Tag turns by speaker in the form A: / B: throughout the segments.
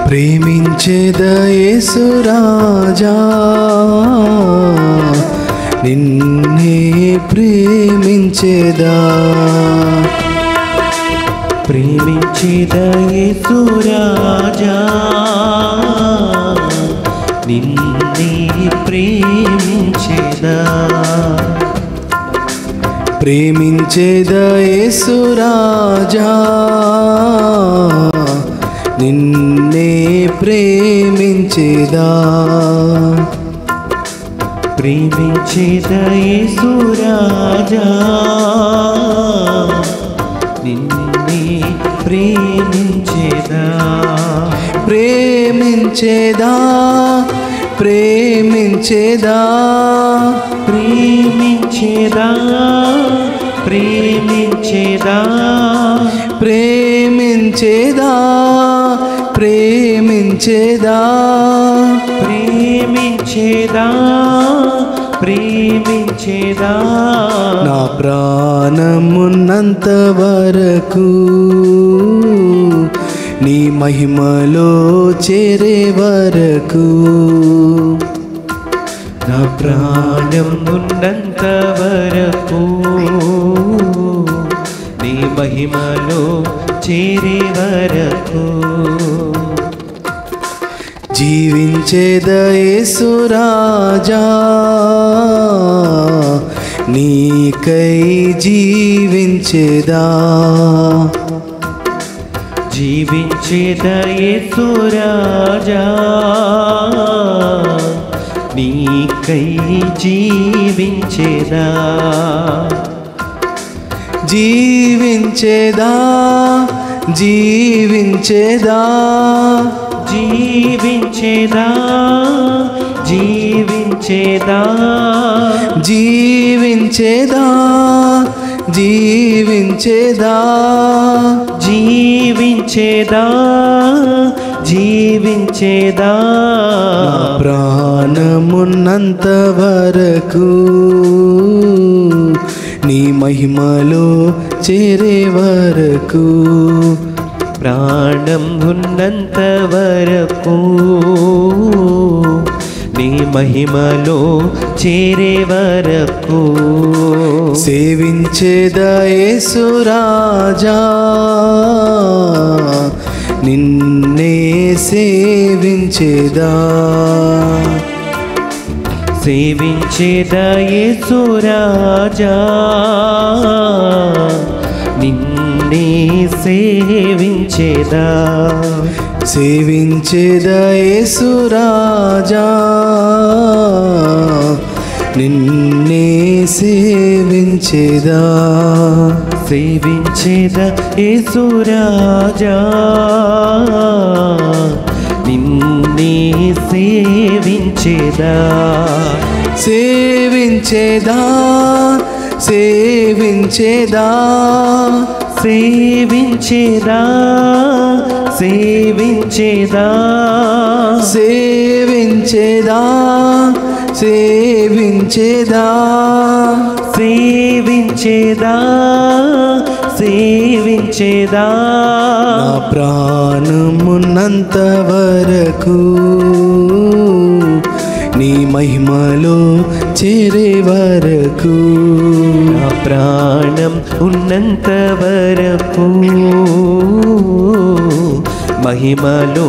A: ప్రేమించేదా యేసు రాజా నిన్నే ప్రేమించేదా
B: ప్రేమించేదా యేసు రాజా నిన్నే ప్రేమించేదా
A: ప్రేమించేదా యేసు రాజా నిన్నే ప్రేమించేదా
B: ప్రేమించేదా యేసు రాజా నిన్నే ప్రేమించేదా
A: ప్రేమించేదా ప్రేమించేదా
B: ప్రేమించేదా ప్రేమించేదా
A: ప్రేమించేదా ప్రేమించేదా
B: ప్రేమించేదా ప్రేమించేదా
A: నా ప్రాణమున్నంత వరకు నీ మహిమలో చేరే వరకు
B: నా ప్రాణం ఉన్నంత వరకు నీ మహిమలో చేరే వరకు
A: జీవించేదా యేసు రాజా నీకై జీవించేదా
B: జీవించేదా యేసు రాజా నీకై జీవించేదా
A: జీవించేదా జీవించేదా
B: జీవించేదా జీవించేదా
A: జీవించేదా జీవించేదా
B: జీవించేదా జీవించేదా
A: నా ప్రాణమున్నంత వరకు నీ మహిమలో చేరే వరకు
B: ప్రాణం ఉన్నంత వరకు నీ మహిమలో చేరే వరకు
A: సేవించేదా యేసు రాజా నిన్నే సేవించేదా
B: సేవించేదా యేసు రాజా నిన్నే సేవించేదా
A: సేవించేదా యేసు రాజా నిన్నే సేవించేదా
B: సేవించేదా యేసు రాజా నిన్నే సేవించేదా
A: సేవించేదా సేవించేదా
B: సేవించేదా సేవించేదా
A: సేవించేదా సేవించేదా
B: సేవించేదా సేవించేదా
A: నా ప్రాణమున్నంత వరకు నీ మహిమలో చేరే వరకు
B: నా ప్రాణం ఉన్నంత వరకు మహిమలో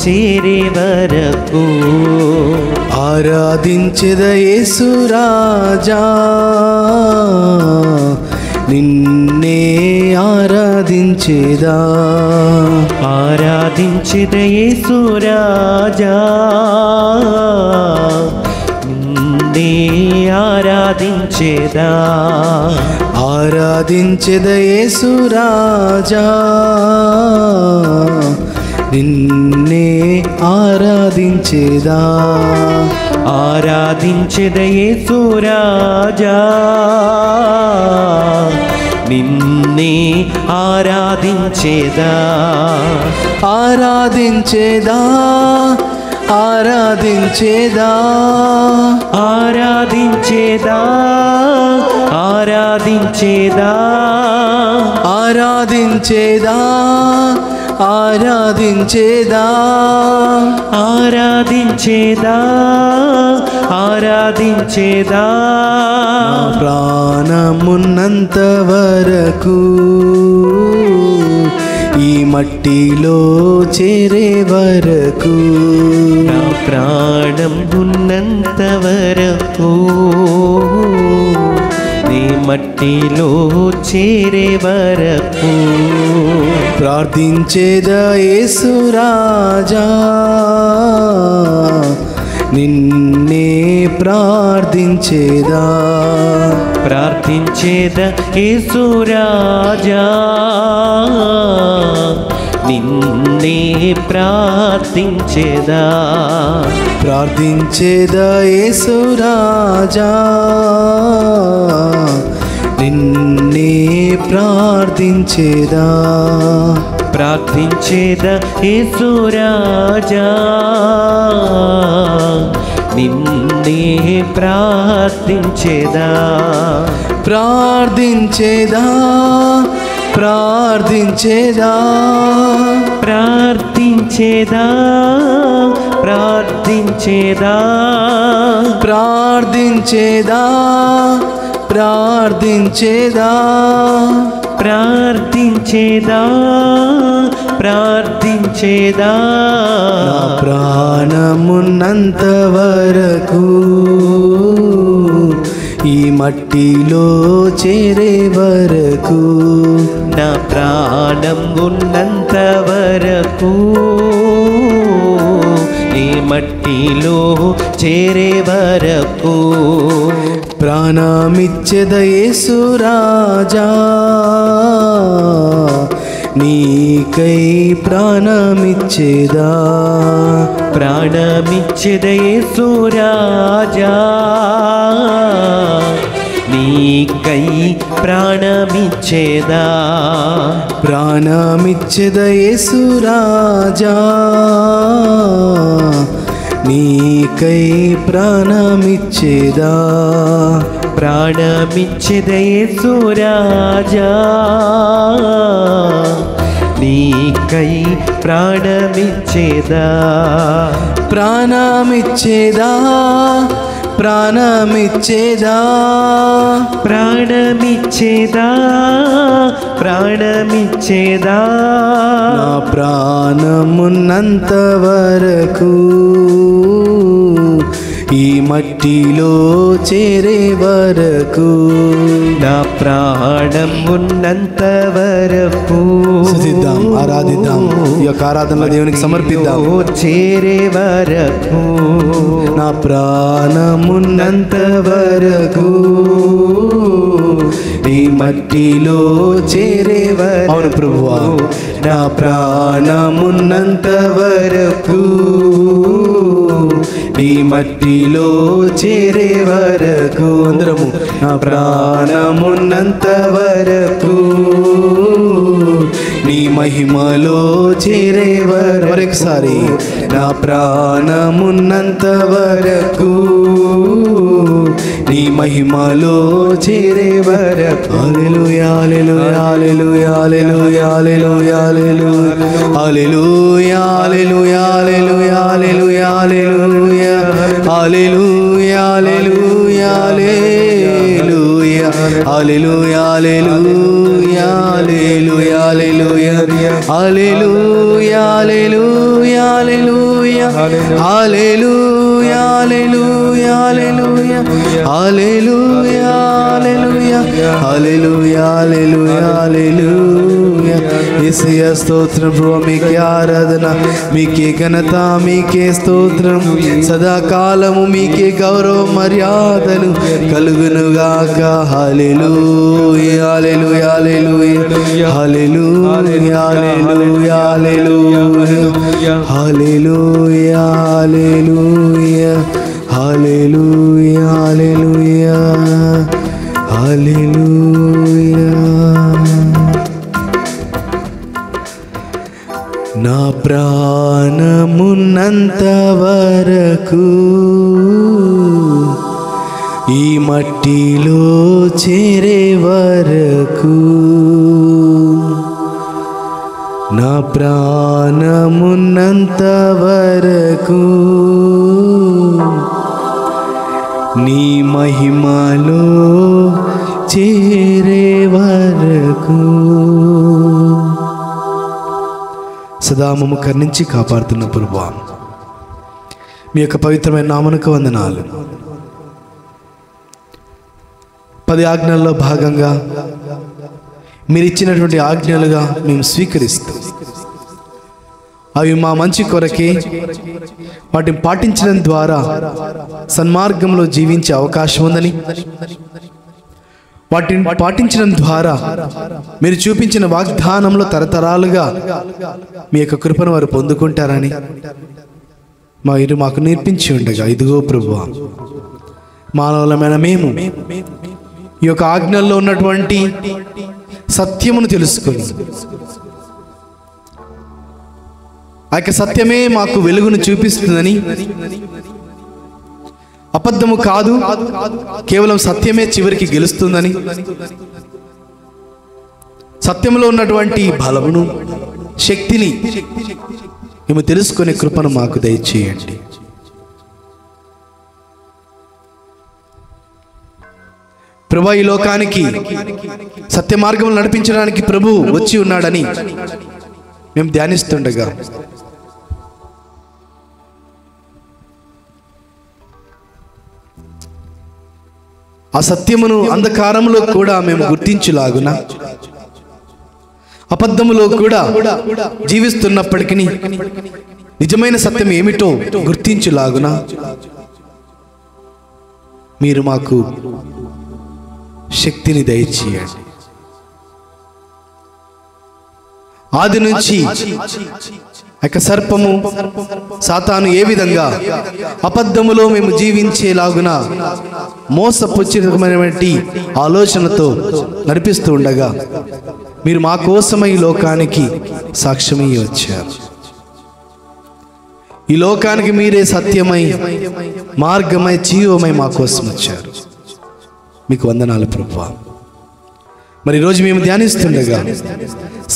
B: చేరే వరకు
A: ఆరాధించెద యేసు రాజా నిన్నే ఆరాధించేదా
B: ఆరాధించెద యేసు రాజా నిన్నే ఆరాధించెదా
A: ఆరాధించెద యేసు రాజా నిన్నే ఆరాధించేదా
B: ఆరాధించెద యేసు రాజా నిన్నే ఆరాధించెదా
A: ఆరాధించేదా ఆరాధించేదా
B: ఆరాధించెదా ఆరాధించెదా
A: ఆరాధించేదా ఆరాధించేదా
B: ఆరాధించెదా ఆరాధించెదా
A: ప్రాణమున్నంత వరకు ఈ మట్టిలో చేరే వరకు
B: నా ప్రాణం ఉన్నంత వరకు నీ మట్టిలో చేరే వరకు
A: ప్రార్థించేదా యేసు రాజా నిన్నే ప్రార్థించేదా
B: ప్రార్థించేదా యేసు రాజా నిన్నే ప్రార్థించేదా
A: ప్రార్థించేదా యేసు రాజా నిన్నే ప్రార్థించేదా
B: ప్రార్థించేదా యేసు రాజా నిన్నే ప్రార్థించేదా
A: ప్రార్థించేదా ప్రార్థించేదా
B: ప్రార్థించేదా ప్రార్థించేదా
A: ప్రార్థించేదా ప్రార్థించేదా
B: ప్రార్థించేదా ప్రార్థించేదా
A: నా ప్రాణమున్నంత వరకు ఈ మట్టిలో చేరే వరకు
B: నా ప్రాణం ఉన్నంత వరకు ఈ మట్టిలో చేరే వరకు
A: ప్రాణమిచ్చెద యేసు రాజా నీకై ప్రాణమిచ్చేదా
B: ప్రాణమిచ్చెద యేసు రాజా నీకై ప్రాణమిచ్చేదా
A: ప్రాణమిచ్చెద యేసు రాజా నీకై ప్రాణమిచ్చేదా
B: ప్రాణమిచ్చెద యేసు రాజా నీకై ప్రాణమిచ్చేదా
A: ప్రాణమిచ్చేదా ప్రాణమిచ్చేదా
B: ప్రాణమిచ్చేదా ప్రాణమిచ్చేదా
A: నా ప్రాణమున్నంత వరకు ఈ మట్టిలో చేరే వరకు
B: నా ప్రాణం ఉన్నంత వరకు
A: స్తుతిద్దాం, ఆరాధిద్దాం. ఈ యొక్క ఆరాధనలో దేవునికి సమర్పిద్దాం.
B: చేరే వరకు
A: నా ప్రాణమున్నంత వరకు ఈ మట్టిలో చేరే వరకు. అవును ప్రభువా, నా ప్రాణమున్నంత వరకు ఈ మట్టిలో చేరే వరకు అందరము నా ప్రాణమున్నంత వరకు నీ మహిమలో చేరే వరకు. మరొకసారి నా ప్రాణమున్నంత వరకు నీ మహిమలో చేరే వరకు. హల్లెలూయా hallelujah hallelujah hallelujah hallelujah hallelujah hallelujah hallelujah hallelujah hallelujah hallelujah hallelujah hallelujah hallelujah hallelujah hallelujah hallelujah hallelujah hallelujah hallelujah hallelujah hallelujah hallelujah hallelujah హల్లెలూయా. యేసయ్య స్తోత్రం ప్రభువా, మీకే ఆరాధన, మీకే ఘనత, మీకే స్తోత్రం. సదాకాలము మీకే గౌరవ మర్యాదలు కలుగునుగాక. హల్లెలూయా hallelujah hallelujah hallelujah hallelujah hallelujah hallelujah hallelujah hallelujah హల్లెలూయా. నా ప్రాణమున్నంత వరకు ఈ మట్టిలో చేరే వరకు, నా ప్రాణమున్నంత వరకు నీ మహిమలో చేరే వరకు సదా మమ్ము కరుణించి కాపాడుతున్న ప్రభువా, మీ యొక్క పవిత్రమైన నామమునకు వందనాలు. 10 ఆజ్ఞల్లో భాగంగా మీరు ఇచ్చినటువంటి ఆజ్ఞలుగా మేము స్వీకరిస్తాం. అవి మా మంచి కొరకే, వాటిని పాటించడం ద్వారా సన్మార్గంలో జీవించే అవకాశం ఉందని, వాటిని పాటించడం ద్వారా మీరు చూపించిన వాగ్దానంలో తరతరాలుగా మీ యొక్క కృపను వారు పొందుకుంటారని మాకు నేర్పించి ఉండగా, ఇదిగో ప్రభువా, మానవులమైన మేము ఈ యొక్క ఆజ్ఞల్లో ఉన్నటువంటి సత్యమును తెలుసుకొని, ఆ యొక్క సత్యమే మాకు వెలుగును చూపిస్తుందని, అబద్ధము కాదు, కేవలం సత్యమే చివరికి గెలుస్తుందని, సత్యంలో ఉన్నటువంటి బలమును, శక్తిని మేము తెలుసుకునే కృపను మాకు దయచేయండి. ప్రభు, ఈ లోకానికి సత్య మార్గంలో నడిపించడానికి ప్రభు వచ్చి ఉన్నాడని మేము ధ్యానిస్తుండగా, ఆ సత్యమును అంధకారములో కూడా మేము గుర్తించులాగున, అబద్ధములో కూడా జీవిస్తున్నప్పటికీ నిజమైన సత్యం ఏమిటో గుర్తించులాగున మీరు మాకు శక్తిని దయచేయండి. ఆది నుంచి సర్పము సాతాను ఏ విధంగా అబద్ధములో మేము జీవించేలాగున మోసపుచ్చితమైనటువంటి ఆలోచనతో నడిపిస్తూ ఉండగా, మీరు మా కోసమై ఈ లోకానికి సాక్ష్యమై వచ్చారు. ఈ లోకానికి మీరే సత్యమై, మార్గమై, జీవమై మా కోసం వచ్చారు. మీకు వందనాలు ప్రభువా. మరి ఈరోజు మేము ధ్యానిస్తుండగా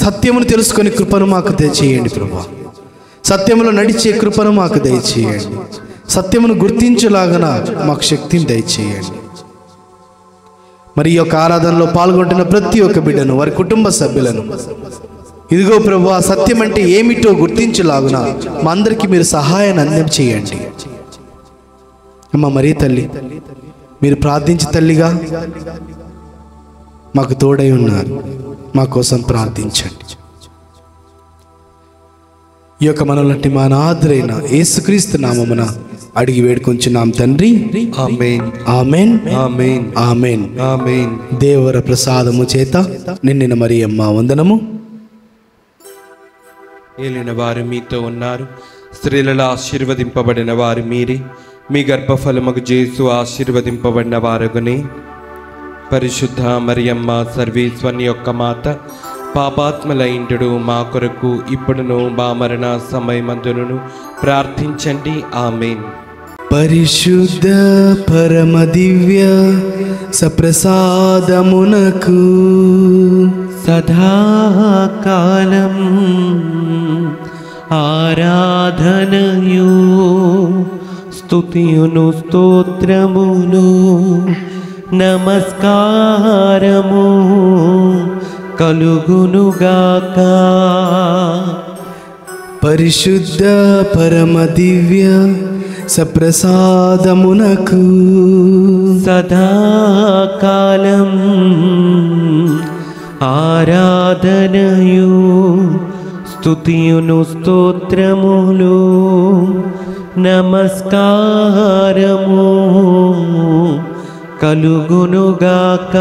A: సత్యమును తెలుసుకొని కృపను మాకు దయచేయండి ప్రభువా. సత్యములో నడిచే కృపను మాకు దయచేయండి. సత్యమును గుర్తించేలాగా మాకు శక్తిని దయచేయండి. మరి ఈ యొక్క ఆరాధనలో పాల్గొంటున్న ప్రతి ఒక్క బిడ్డను, వారి కుటుంబ సభ్యులను, ఇదిగో ప్రభువా, సత్యం అంటే ఏమిటో గుర్తించేలాగున మా అందరికీ మీరు సహాయాన్ని అందింప చేయండి. అమ్మ మరీ తల్లి, మీరు ప్రార్థించే తల్లిగా మాకు తోడై ఉన్నారు. మా కోసం ప్రార్థించండి. ఈ యొక్క మనలాంటి మా నాథుడైన యేసుక్రీస్తు నామమున అడిగి వేడుకొంచున్నాం తండ్రి. ఆమేన్ ఆమేన్ ఆమేన్ ఆమేన్ ఆమేన్. దేవర ప్రసాదము చేత నిండిన మరియమ్మ వందనము.
B: ఏలిన వారు మీతో ఉన్నారు, స్త్రీలలో ఆశీర్వదింపబడిన వారు మీరే, మీ గర్భఫలముకు యేసు ఆశీర్వదింపబడిన వారగునే. పరిశుద్ధ మరియమ్మ సర్వేశ్వరుని యొక్క మాత, పాపాత్మలైండు మా కొరకు ఇప్పుడును మా మరణ సమయమందును ప్రార్థించండి. ఆమేన్.
A: పరిశుద్ధ పరమ దివ్య సప్రసాదమునకు
B: సదాకాలం ఆరాధనయు స్తుతియును స్తోత్రమును నమస్కారము కలుగునుగాక.
A: పరిశుద్ధ పరమ దివ్య సప్రసాదమునకు
B: సదాకాలం ఆరాధనయు స్తుతియును స్తోత్రములు నమస్కారము కలుగునుగాక.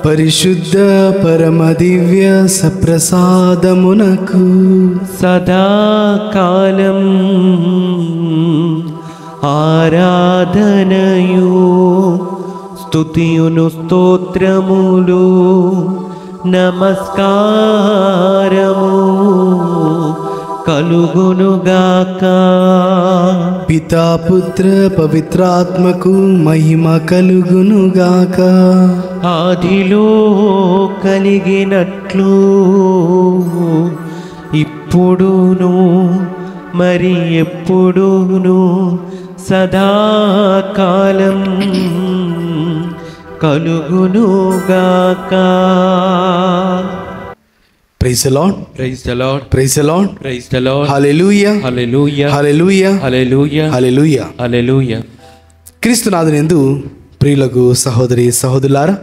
A: పరిశుద్ధ పరమ దివ్య సప్రసాదమునకు
B: సదాకాలం ఆరాధనయు స్తుతియును స్తోత్రములు నమస్కారము కలుగునుగాక.
A: పితా పుత్ర పవిత్రాత్మకు మహిమ కలుగునుగాక.
B: ఆదిలో కలిగినట్లు ఇప్పుడును మరి ఎప్పుడును సదాకాలం కలుగునుగాక.
A: Praise the Lord,
B: praise the Lord,
A: praise the Lord,
B: praise the Lord.
A: Hallelujah,
B: hallelujah,
A: hallelujah,
B: hallelujah,
A: hallelujah.
B: Hallelujah.
A: క్రీస్తునాథునందు ప్రియులకు సహోదరి సహోదరులారా,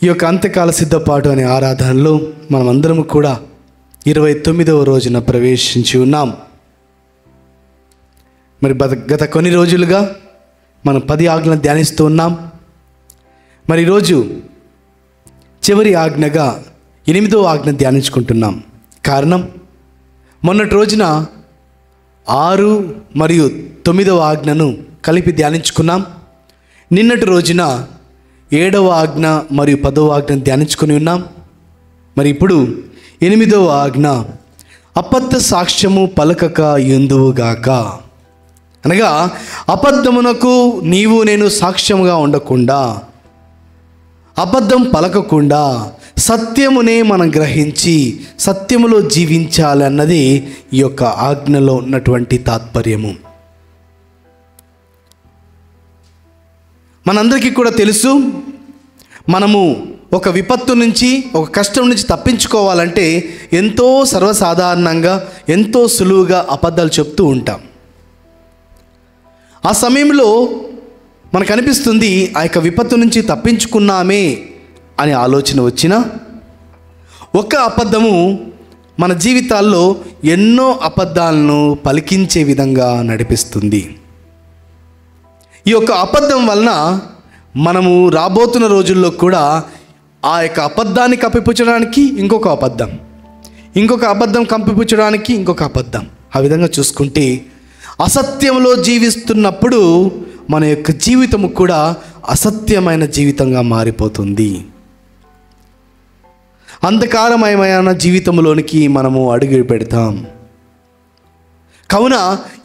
A: ఈ యొక్క అంత్యకాల సిద్ధపాటు అనే ఆరాధనలో మనమందరము కూడా 29వ రోజున ప్రవేశించి ఉన్నాం. మరి గత కొన్ని రోజులుగా మనం 10 ఆజ్ఞలను ధ్యానిస్తూ ఉన్నాం. మరి ఈరోజు చివరి ఆజ్ఞగా 8వ ఆజ్ఞ ధ్యానించుకుంటున్నాం. కారణం, మొన్నటి రోజున 6 మరియు 9వ ఆజ్ఞను కలిపి ధ్యానించుకున్నాం. నిన్నటి రోజున 7వ ఆజ్ఞ మరియు 10వ ఆజ్ఞను ధ్యానించుకుని ఉన్నాం. మరి ఇప్పుడు 8వ ఆజ్ఞ, అబద్ధ సాక్ష్యము పలకక యుందువుగాక. అనగా అబద్ధమునకు నీవు నేను సాక్ష్యముగా ఉండకుండా, అబద్ధం పలకకుండా సత్యమునే మనం గ్రహించి సత్యములో జీవించాలన్నది ఈ యొక్క ఆజ్ఞలో ఉన్నటువంటి తాత్పర్యము. మనందరికీ కూడా తెలుసు, మనము ఒక విపత్తు నుంచి, ఒక కష్టం నుంచి తప్పించుకోవాలంటే ఎంతో సర్వసాధారణంగా, ఎంతో సులువుగా అబద్ధాలు చెప్తూ ఉంటాం. ఆ సమయంలో మనకు అనిపిస్తుంది ఆ యొక్క విపత్తు నుంచి తప్పించుకున్నామే అనే ఆలోచన వచ్చినా, ఒక అబద్ధము మన జీవితాల్లో ఎన్నో అబద్ధాలను పలికించే విధంగా నడిపిస్తుంది. ఈ యొక్క అబద్ధం వలన మనము రాబోతున్న రోజుల్లో కూడా ఆ యొక్క అబద్ధాన్ని కప్పిపుచ్చడానికి ఇంకొక అబద్ధం, ఇంకొక అబద్ధం కప్పిపుచ్చడానికి ఇంకొక అబద్ధం, ఆ విధంగా చూసుకుంటే అసత్యంలో జీవిస్తున్నప్పుడు మన యొక్క జీవితము కూడా అసత్యమైన జీవితంగా మారిపోతుంది. అంధకారమయమైన జీవితంలోనికి మనము అడుగు పెడతాం. కావున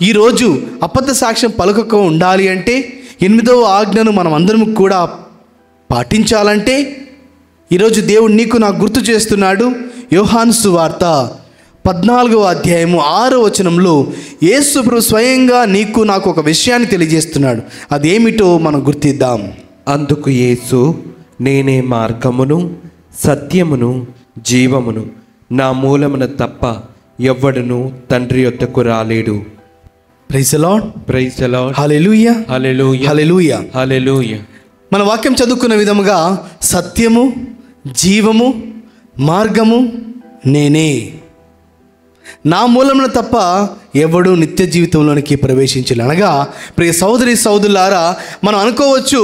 A: ఈరోజు అబద్ధ సాక్ష్యం పలకక ఉండాలి అంటే, 8వ ఆజ్ఞను మనం అందరం కూడా పాటించాలంటే, ఈరోజు దేవుడు నీకు నాకు గుర్తు చేస్తున్నాడు. యోహాను సువార్త 14వ అధ్యాయము 6వ వచనంలో యేసు ప్రభు స్వయంగా నీకు నాకు ఒక విషయాన్ని తెలియజేస్తున్నాడు. అదేమిటో మనం గుర్తిద్దాం.
B: అందుకు యేసు, నేనే మార్గమును సత్యమును జీవమును, నా మూలమున తప్ప ఎవ్వడును తండ్రి యొద్దకు రాలేడు.
A: Praise the Lord,
B: praise the Lord,
A: hallelujah,
B: hallelujah,
A: hallelujah,
B: hallelujah.
A: మన వాక్యం చదువుకున్న విధముగా సత్యము, జీవము, మార్గము నేనే, నా మూలమున తప్ప ఎవడు నిత్య జీవితంలోనికి ప్రవేశించాలి. అనగా ప్రియ సహోదరి సహోదరులారా, మనం అనుకోవచ్చు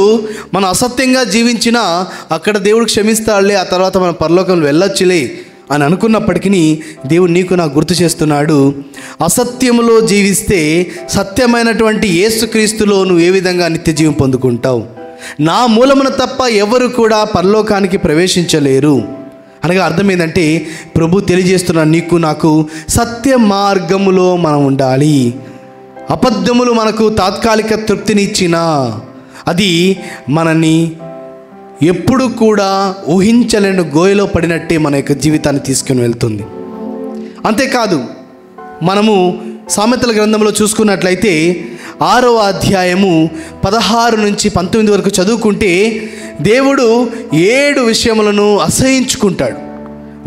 A: మనం అసత్యంగా జీవించినా అక్కడ దేవుడు క్షమిస్తాడులే, ఆ తర్వాత మనం పరలోకంలో వెళ్ళొచ్చులే అని అనుకున్నప్పటికీ దేవుడు నీకు నాకు గుర్తు చేస్తున్నాడు, అసత్యములో జీవిస్తే సత్యమైనటువంటి యేసుక్రీస్తులో నువ్వు ఏ విధంగా నిత్య జీవం పొందుకుంటావు. నా మూలమున తప్ప ఎవరు కూడా పరలోకానికి ప్రవేశించలేరు. అనగా అర్థం ఏంటంటే, ప్రభు తెలియజేస్తున్న నీకు నాకు సత్య మార్గములో మనం ఉండాలి. అబద్ధములు మనకు తాత్కాలిక తృప్తినిచ్చినా అది మనని ఎప్పుడు కూడా ఊహించలేని గోయలో పడినట్టే మన యొక్క జీవితాన్ని తీసుకుని వెళ్తుంది. అంతేకాదు, మనము సామెతల గ్రంథంలో చూసుకున్నట్లయితే 6వ అధ్యాయము 16 నుంచి 19 వరకు చదువుకుంటే దేవుడు 7 విషయములను అసహించుకుంటాడు.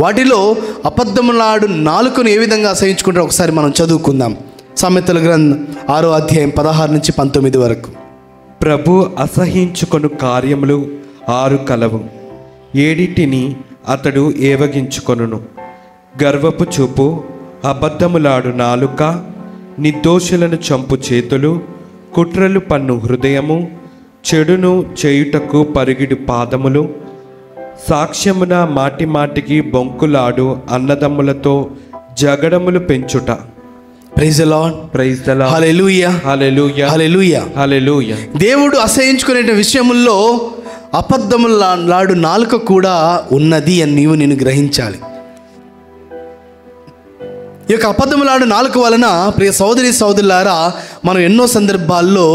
A: వాటిలో అబద్ధములాడు నాలుకను ఏ విధంగా అసహించుకుంటారో ఒకసారి మనం చదువుకుందాం. సామెతల గ్రంథం 6వ అధ్యాయం 16 నుంచి 19 వరకు.
B: ప్రభు అసహించుకొను కార్యములు 6 కలవు, ఏడిటిని అతడు ఏవగించుకొనును. గర్వపు చూపు, అబద్ధములాడు నాలుక, నిర్దోషులను చంపు చేతులు, కుట్రలు పన్ను హృదయము, చెడును చేయుటకు పరుగిడు పాదములు, సాక్ష్యమున మాటి మాటికి బొంకులాడు అన్నదమ్ములతో జగడములు పెంచుట.
A: Praise the Lord.
B: Praise the Lord.
A: Hallelujah,
B: hallelujah,
A: hallelujah,
B: hallelujah.
A: దేవుడు అసహించుకునే విషయముల్లో అబద్ధములాడు నాలుక కూడా ఉన్నది అని నీవు నేను గ్రహించాలి. ఈ యొక్క అబద్ధములాడు నాలుక వలన ప్రియ సోదరి సోదరులారా మనం ఎన్నో సందర్భాల్లో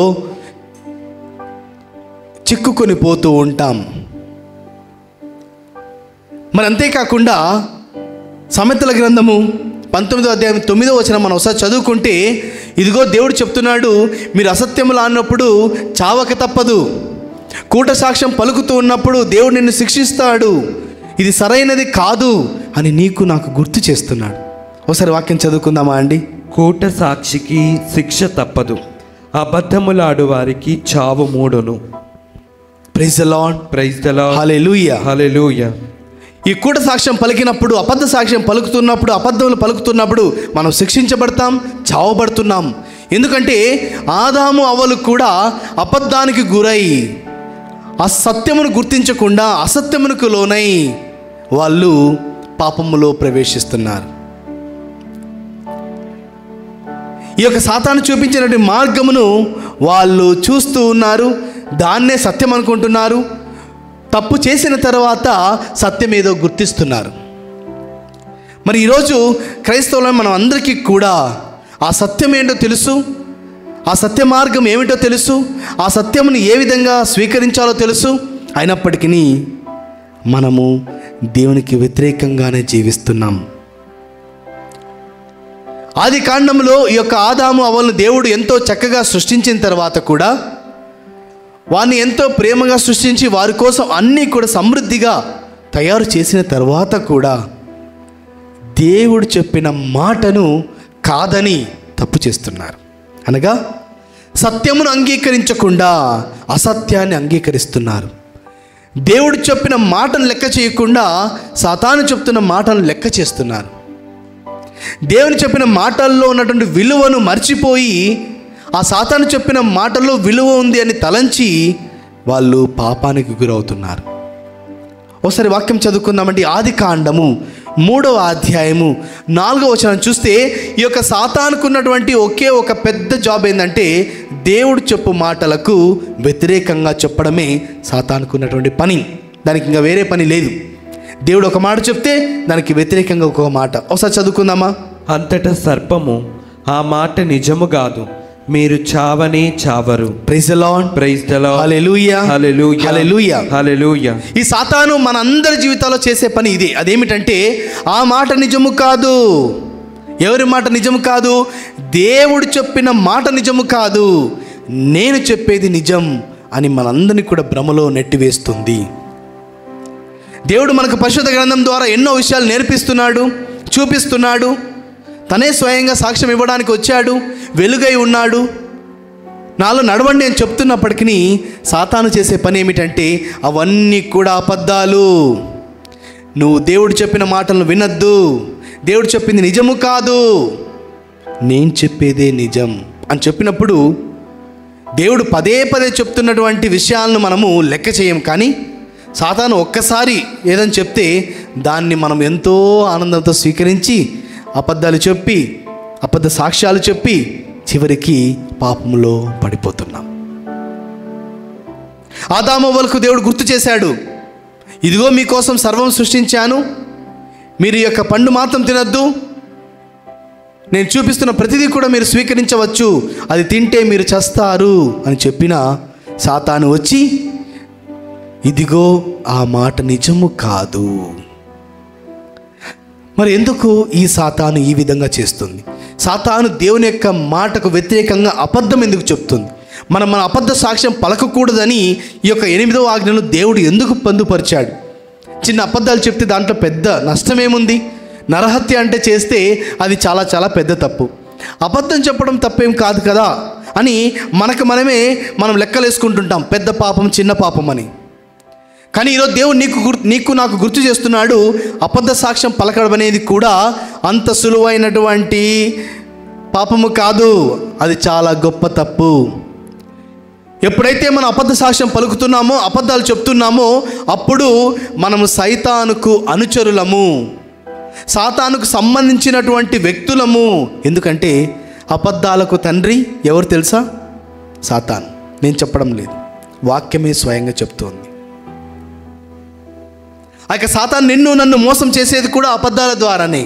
A: చిక్కుకొని పోతూ ఉంటాం. మరి అంతేకాకుండా సామెతల గ్రంథము 19వ అధ్యాయం 9వ వచనం మనం ఒకసారి చదువుకుంటే, ఇదిగో దేవుడు చెప్తున్నాడు, మీరు అసత్యములు అన్నప్పుడు చావక తప్పదు, కూట సాక్ష్యం పలుకుతూ ఉన్నప్పుడు దేవుడు నిన్ను శిక్షిస్తాడు, ఇది సరైనది కాదు అని నీకు నాకు గుర్తు చేస్తున్నాడు. ఒకసారి వాక్యం చదువుకుందామా అండి.
B: కూట సాక్షికి శిక్ష తప్పదు, అబద్ధములాడు వారికి చావు మూడును.
A: Praise the Lord.
B: Praise the Lord.
A: Hallelujah,
B: hallelujah.
A: ఈ కూట సాక్ష్యం పలికినప్పుడు, అబద్ధ సాక్ష్యం పలుకుతున్నప్పుడు, అబద్ధములు పలుకుతున్నప్పుడు మనం శిక్షించబడతాం, చావబడుతున్నాం. ఎందుకంటే ఆదాము అవ్వలు కూడా అబద్ధానికి గురై ఆ సత్యమును గుర్తించకుండా అసత్యమునకు లోనై వాళ్ళు పాపములో ప్రవేశిస్తున్నారు. ఈ యొక్క సాతాను చూపించినటువంటి మార్గమును వాళ్ళు చూస్తూ ఉన్నారు, దాన్నే సత్యం అనుకుంటున్నారు. తప్పు చేసిన తర్వాత సత్యం ఏదో గుర్తిస్తున్నారు. మరి ఈరోజు క్రైస్తవులను మనం అందరికీ కూడా ఆ సత్యం ఏంటో తెలుసు, ఆ సత్య మార్గం ఏమిటో తెలుసు, ఆ సత్యమును ఏ విధంగా స్వీకరించాలో తెలుసు. అయినప్పటికీ మనము దేవునికి వ్యతిరేకంగానే జీవిస్తున్నాం. ఆది కాండంలో ఈ యొక్క ఆదాము అవ్వలను దేవుడు ఎంతో చక్కగా సృష్టించిన తర్వాత కూడా, వారిని ఎంతో ప్రేమగా సృష్టించి వారి కోసం అన్నీ కూడా సమృద్ధిగా తయారు చేసిన తర్వాత కూడా దేవుడు చెప్పిన మాటను కాదని తప్పు చేస్తున్నారు. అనగా సత్యమును అంగీకరించకుండా అసత్యాన్ని అంగీకరిస్తున్నారు. దేవుడు చెప్పిన మాటను లెక్క చేయకుండా సాతాను చెప్తున్న మాటను లెక్క చేస్తున్నారు. దేవుని చెప్పిన మాటల్లో ఉన్నటువంటి విలువను మర్చిపోయి ఆ సాతాను చెప్పిన మాటల్లో విలువ ఉంది అని తలంచి వాళ్ళు పాపానికి గురవుతున్నారు. ఒకసారి వాక్యం చదువుకుందామండి. ఆది కాండము 3వ అధ్యాయము 4వ వచనం చూస్తే, ఈ యొక్క సాతానుకు ఉన్నటువంటి ఒకే ఒక పెద్ద జాబ్ ఏంటంటే దేవుడు చెప్పు మాటలకు వ్యతిరేకంగా చెప్పడమే సాతానుకు ఉన్నటువంటి పని. దానికి ఇంకా వేరే పని లేదు. దేవుడు ఒక మాట చెప్తే దానికి వ్యతిరేకంగా ఒక మాట. ఒకసారి చదువుకుందామా.
B: అంతటా సర్పము, ఆ మాట నిజము కాదు, మీరు చావనే చావరు.
A: Praise the Lord.
B: Praise the Lord.
A: Hallelujah,
B: hallelujah,
A: hallelujah,
B: hallelujah.
A: ఈ సాతాను మన అందరి జీవితాల్లో చేసే పని ఇదే. అదేమిటంటే ఆ మాట నిజము కాదు. ఎవరి మాట నిజము కాదు? దేవుడు చెప్పిన మాట నిజము కాదు, నేను చెప్పేది నిజం అని మనందరినీ కూడా భ్రమలో నెట్టివేస్తుంది. దేవుడు మనకు పరిశుద్ధ గ్రంథం ద్వారా ఎన్నో విషయాలు నేర్పిస్తున్నాడు, చూపిస్తున్నాడు. తనే స్వయంగా సాక్ష్యం ఇవ్వడానికి వచ్చాడు, వెలుగై ఉన్నాడు. నాలో నడవండి అని చెప్తున్నప్పటికీ సాతాను చేసే పని ఏమిటంటే అవన్నీ కూడా అబద్ధాలు, నువ్వు దేవుడు చెప్పిన మాటలను వినద్దు, దేవుడు చెప్పింది నిజము కాదు, నేను చెప్పేదే నిజం అని చెప్పినప్పుడు దేవుడు పదే పదే చెప్తున్నటువంటి విషయాలను మనము లెక్క చేయం. కానీ సాతాను ఒక్కసారి ఏదని చెప్తే దాన్ని మనం ఎంతో ఆనందంతో స్వీకరించి అబద్ధాలు చెప్పి అబద్ధ సాక్ష్యాలు చెప్పి చివరికి పాపంలో పడిపోతున్నాం. ఆదాము అవ్వలకు దేవుడు గుర్తు చేశాడు, ఇదిగో మీకోసం సర్వం సృష్టించాను, మీరు ఈ యొక్క పండు మాత్రం తినద్దు, నేను చూపిస్తున్న ప్రతిదీ కూడా మీరు స్వీకరించవచ్చు, అది తింటే మీరు చస్తారు అని చెప్పిన సాతాను వచ్చి ఇదిగో ఆ మాట నిజము కాదు. మరి ఎందుకు ఈ సాతాను ఈ విధంగా చేస్తుంది? సాతాను దేవుని యొక్క మాటకు వ్యతిరేకంగా అబద్ధం ఎందుకు చెప్తుంది? మన అబద్ధ సాక్ష్యం పలకకూడదని ఈ యొక్క 8వ ఆజ్ఞను దేవుడు ఎందుకు పొందుపరిచాడు? చిన్న అబద్ధాలు చెప్తే దాంట్లో పెద్ద నష్టమేముంది? నరహత్య అంటే చేస్తే అది చాలా చాలా పెద్ద తప్పు. అబద్ధం చెప్పడం తప్పేం కాదు కదా అని మనం లెక్కలు వేసుకుంటుంటాం, పెద్ద పాపం చిన్న పాపం అని. కానీ ఈరోజు దేవుడు నీకు నాకు గుర్తు చేస్తున్నాడు, అబద్ధ సాక్ష్యం పలకడం అనేది కూడా అంత సులువైనటువంటి పాపము కాదు, అది చాలా గొప్ప తప్పు. ఎప్పుడైతే మనం అబద్ధ సాక్ష్యం పలుకుతున్నామో, అబద్ధాలు చెప్తున్నామో, అప్పుడు మనము సైతానుకు అనుచరులము, సాతానుకు సంబంధించినటువంటి వ్యక్తులము. ఎందుకంటే అబద్ధాలకు తండ్రి ఎవరు తెలుసా? సాతాను. నేను చెప్పడం లేదు, వాక్యమే స్వయంగా చెప్తోంది. ఆ సాతాను నిన్ను నన్ను మోసం చేసేది కూడా అబద్ధాల ద్వారానే.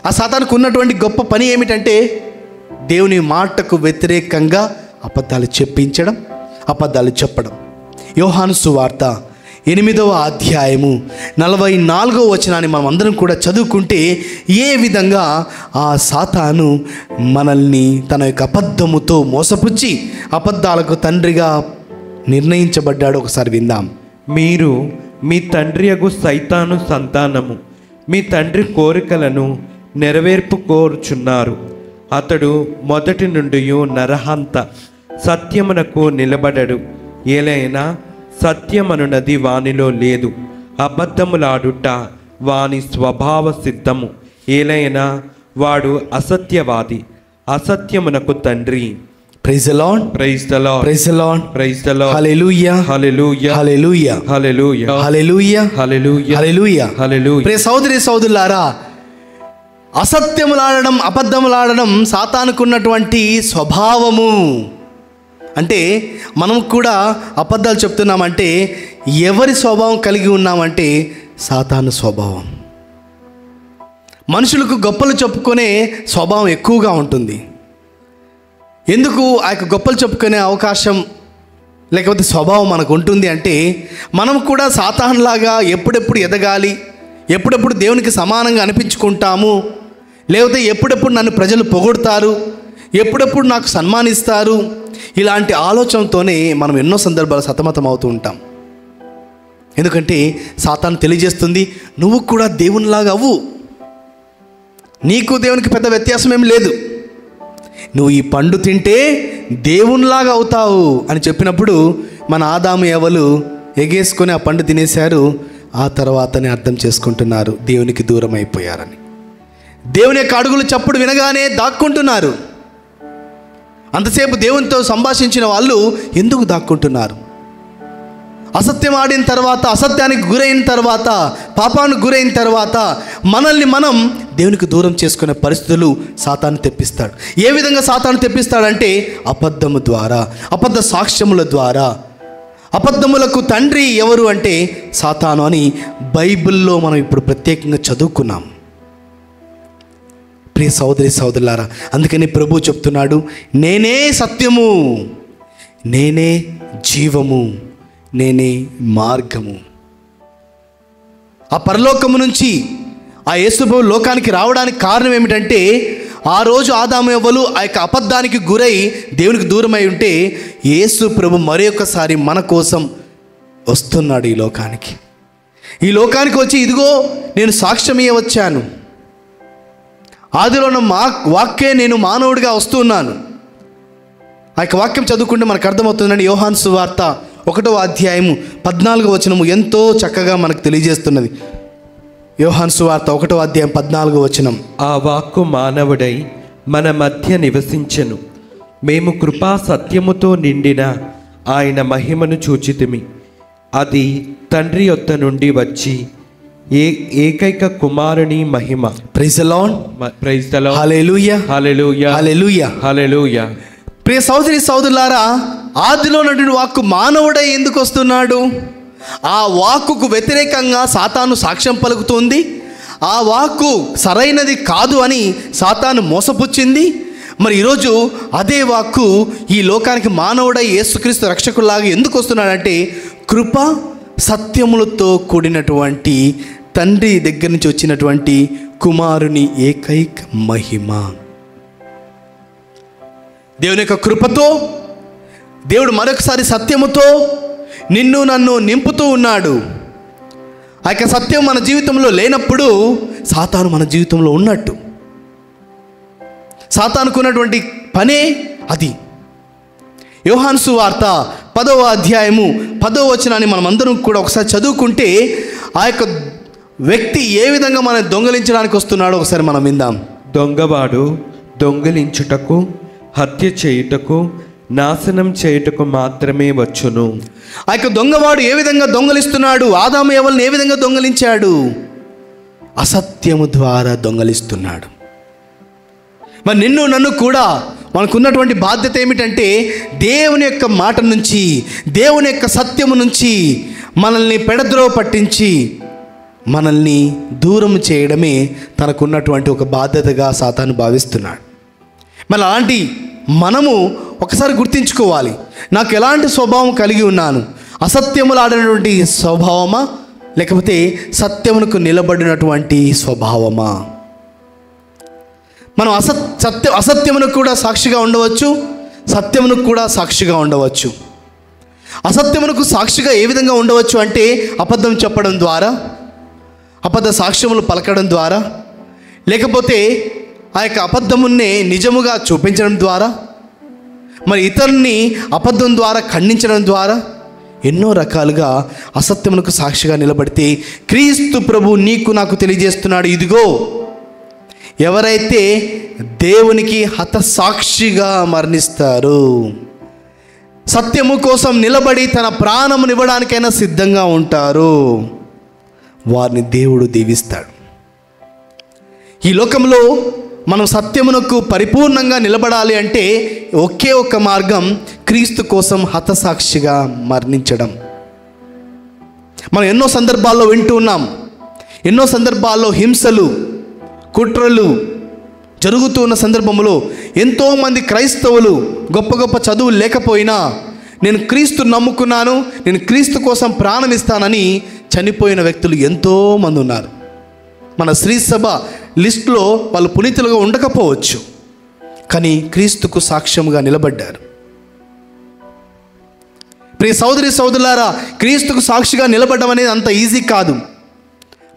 A: ఆ సాతానుకు ఉన్నటువంటి గొప్ప పని ఏమిటంటే దేవుని మాటకు వ్యతిరేకంగా అబద్ధాలు చెప్పించడం, అబద్ధాలు చెప్పడం. యోహాను సువార్త 8వ అధ్యాయము 44వ వచనాన్ని మనం అందరం కూడా చదువుకుంటే ఏ విధంగా ఆ సాతాను మనల్ని తన యొక్క అబద్ధముతో మోసపుచ్చి అబద్ధాలకు తండ్రిగా నిర్ణయించబడ్డాడు. ఒకసారి విందాం.
B: మీరు మీ తండ్రియగు సైతాను సంతానము, మీ తండ్రి కోరికలను నెరవేర్పుకోరుచున్నారు. అతడు మొదటి నుండి నరహంత, సత్యమునకు నిలబడడు. ఏలైనా సత్యమనున్నది వానిలో లేదు. అబద్ధములాడుట వాని స్వభావ సిద్ధము. ఏలైనా వాడు అసత్యవాది, అసత్యమునకు తండ్రి.
A: Praise the Lord,
B: praise the Lord,
A: praise the Lord,
B: praise the Lord.
A: Hallelujah,
B: hallelujah,
A: hallelujah,
B: hallelujah,
A: hallelujah,
B: hallelujah,
A: hallelujah,
B: hallelujah.
A: ప్రియ సోదరి సోదరులారా, అసత్యములాడడం, అబద్ధములాడడం సాతానుకున్నటువంటి స్వభావము. అంటే మనం కూడా అబద్ధాలు చెప్తున్నామంటే ఎవరి స్వభావం కలిగి ఉన్నామంటే సాతాను స్వభావం. మనుషులకు గొప్పలు చెప్పుకునే స్వభావం ఎక్కువగా ఉంటుంది. ఎందుకు ఆ యొక్క గొప్పలు చెప్పుకునే అవకాశం లేకపోతే స్వభావం మనకు ఉంటుంది అంటే మనం కూడా సాతానులాగా ఎప్పుడెప్పుడు ఎదగాలి, ఎప్పుడెప్పుడు దేవునికి సమానంగా అనిపించుకుంటాము, లేకపోతే ఎప్పుడెప్పుడు నన్ను ప్రజలు పొగుడుతారు, ఎప్పుడెప్పుడు నాకు సన్మానిస్తారు, ఇలాంటి ఆలోచనతోనే మనం ఎన్నో సందర్భాలు సతమతం అవుతూ ఉంటాం. ఎందుకంటే సాతాను తెలియజేస్తుంది, నువ్వు కూడా దేవునిలాగా అవ్వు, నీకు దేవునికి పెద్ద వ్యత్యాసం ఏం లేదు, నువ్వు ఈ పండు తింటే దేవునిలాగా అవుతావు అని చెప్పినప్పుడు మన ఆదాము ఎవలు ఎగేసుకొని ఆ పండు తినేశారు. ఆ తర్వాతనే అర్థం చేసుకుంటున్నారు దేవునికి దూరం అయిపోయారని. దేవుని యొక్క అడుగులు చప్పుడు వినగానే దాక్కుంటున్నారు. అంతసేపు దేవునితో సంభాషించిన వాళ్ళు ఎందుకు దాక్కుంటున్నారు? అసత్యం ఆడిన తర్వాత, అసత్యానికి గురైన తర్వాత, పాపానికి గురైన తర్వాత మనల్ని మనం దేవునికి దూరం చేసుకునే పరిస్థితులు సాతాను తెప్పిస్తాడు. ఏ విధంగా సాతాను తెప్పిస్తాడంటే అబద్ధము ద్వారా, అబద్ధ సాక్ష్యముల ద్వారా. అబద్ధములకు తండ్రి ఎవరు అంటే సాతాను అని బైబిల్లో మనం ఇప్పుడు ప్రత్యేకంగా చదువుకున్నాం. ప్రియ సోదరి సోదరులారా, అందుకని ప్రభు చెప్తున్నాడు, నేనే సత్యము, నేనే జీవము, నేనే మార్గము. ఆ పరలోకము నుంచి ఆ యేసు ప్రభు లోకానికి రావడానికి కారణం ఏమిటంటే ఆ రోజు ఆదాము ఎవ్వలు ఆ యొక్క అబద్ధానికి గురై దేవునికి దూరమై ఉంటే యేసు ప్రభు మరొకసారి మన కోసం వస్తున్నాడు ఈ లోకానికి. ఈ లోకానికి వచ్చి ఇదిగో నేను సాక్ష్యమే వచ్చాను, ఆదిలో ఉన్న వాక్యే నేను మానవుడిగా వస్తున్నాను. ఆ యొక్క వాక్యం చదువుకుంటే మనకు అర్థమవుతుందండి. యోహాను సువార్త 1వ అధ్యాయము 14వ వచనము ఎంతో చక్కగా మనకు తెలియజేస్తున్నది. యోహాను సువార్త 1వ అధ్యాయం 14వ వచనం.
B: ఆ వాక్కు మానవుడై మన మధ్య నివసించెను, మేము కృపా సత్యముతో నిండిన ఆయన మహిమను చూచితిమి. అది తండ్రి యొద్ద నుండి వచ్చి ఏకైక కుమారుని మహిమ.
A: Praise the Lord,
B: praise the Lord,
A: hallelujah,
B: hallelujah,
A: hallelujah,
B: hallelujah.
A: ప్రియ సోదరి సోదరులారా, ఆదిలో నుండి వాక్కు మానవుడై ఎందుకు వస్తున్నాడు? ఆ వాక్కుకు వ్యతిరేకంగా సాతాను సాక్ష్యం పలుకుతుంది. ఆ వాక్కు సరైనది కాదు అని సాతాను మోసపుచ్చింది. మరి ఈరోజు అదే వాక్కు ఈ లోకానికి మానవుడై యేసుక్రీస్తు రక్షకుల్లాగా ఎందుకు వస్తున్నాడంటే కృప సత్యములతో కూడినటువంటి తండ్రి దగ్గర నుంచి వచ్చినటువంటి కుమారుని ఏకైక మహిమ. దేవుని యొక్క కృపతో దేవుడు మరొకసారి సత్యముతో నిన్ను నన్ను నింపుతూ ఉన్నాడు. ఆ యొక్క సత్యం మన జీవితంలో లేనప్పుడు సాతాను మన జీవితంలో ఉన్నట్టు. సాతానుకు ఉన్నటువంటి పనే అది. యోహాను సువార్త 10వ అధ్యాయము 10వ వచనాన్ని మనం అందరం కూడా ఒకసారి చదువుకుంటే ఆ యొక్క వ్యక్తి ఏ విధంగా మనం దొంగలించడానికి వస్తున్నాడో ఒకసారి మనం విందాం.
B: దొంగవాడు దొంగిలించుటకు, హత్య చేయుటకు, నాశనం చేయుటకు మాత్రమే వచ్చును.
A: ఆ యొక్క దొంగవాడు ఏ విధంగా దొంగలిస్తున్నాడు? ఆదాము ఎవ్వల్ని ఏ విధంగా దొంగలించాడు? అసత్యము ద్వారా దొంగలిస్తున్నాడు. మరి నిన్ను నన్ను కూడా మనకున్నటువంటి బాధ్యత ఏమిటంటే దేవుని యొక్క మాట నుంచి, దేవుని యొక్క సత్యము నుంచి మనల్ని పెడద్రోవ పట్టించి మనల్ని దూరం చేయడమే తనకున్నటువంటి ఒక బాధ్యతగా సాతాను భావిస్తున్నాడు. మరి అలాంటి మనము ఒకసారి గుర్తించుకోవాలి, నాకు ఎలాంటి స్వభావం కలిగి ఉన్నాను? అసత్యములాడినటువంటి స్వభావమా, లేకపోతే సత్యమునకు నిలబడినటువంటి స్వభావమా? మనం అసత్యమునకు కూడా సాక్షిగా ఉండవచ్చు, సత్యమునకు కూడా సాక్షిగా ఉండవచ్చు. అసత్యమునకు సాక్షిగా ఏ విధంగా ఉండవచ్చు అంటే అబద్ధం చెప్పడం ద్వారా, అబద్ధ సాక్ష్యములు పలకడం ద్వారా, లేకపోతే ఆ యొక్క అబద్ధమున్నే నిజముగా చూపించడం ద్వారా, మరి ఇతరుని అబద్ధం ద్వారా ఖండించడం ద్వారా ఎన్నో రకాలుగా అసత్యమునకు సాక్షిగా నిలబడితే క్రీస్తు ప్రభు నీకు నాకు తెలియజేస్తున్నాడు, ఇదిగో ఎవరైతే దేవునికి హతసాక్షిగా మరణిస్తారు, సత్యము కోసం నిలబడి తన ప్రాణమునివ్వడానికైనా సిద్ధంగా ఉంటారు, వారిని దేవుడు దీవిస్తాడు. ఈ లోకంలో మనం సత్యమునకు పరిపూర్ణంగా నిలబడాలి అంటే ఒకే ఒక్క మార్గం, క్రీస్తు కోసం హతసాక్షిగా మరణించడం. మనం ఎన్నో సందర్భాల్లో వింటూ ఉన్నాం, ఎన్నో సందర్భాల్లో హింసలు, కుట్రలు జరుగుతూ ఉన్న సందర్భంలో ఎంతోమంది క్రైస్తవులు గొప్ప గొప్ప చదువులు లేకపోయినా నేను క్రీస్తు నమ్ముకున్నాను, నేను క్రీస్తు కోసం ప్రాణం ఇస్తానని చనిపోయిన వ్యక్తులు ఎంతోమంది ఉన్నారు. మన శ్రీసభ లిస్టులో వాళ్ళు పునీతులుగా ఉండకపోవచ్చు, కానీ క్రీస్తుకు సాక్ష్యముగా నిలబడ్డారు. ప్రియ సోదరి సోదరులారా, క్రీస్తుకు సాక్షిగా నిలబడడం అనేది అంత ఈజీ కాదు.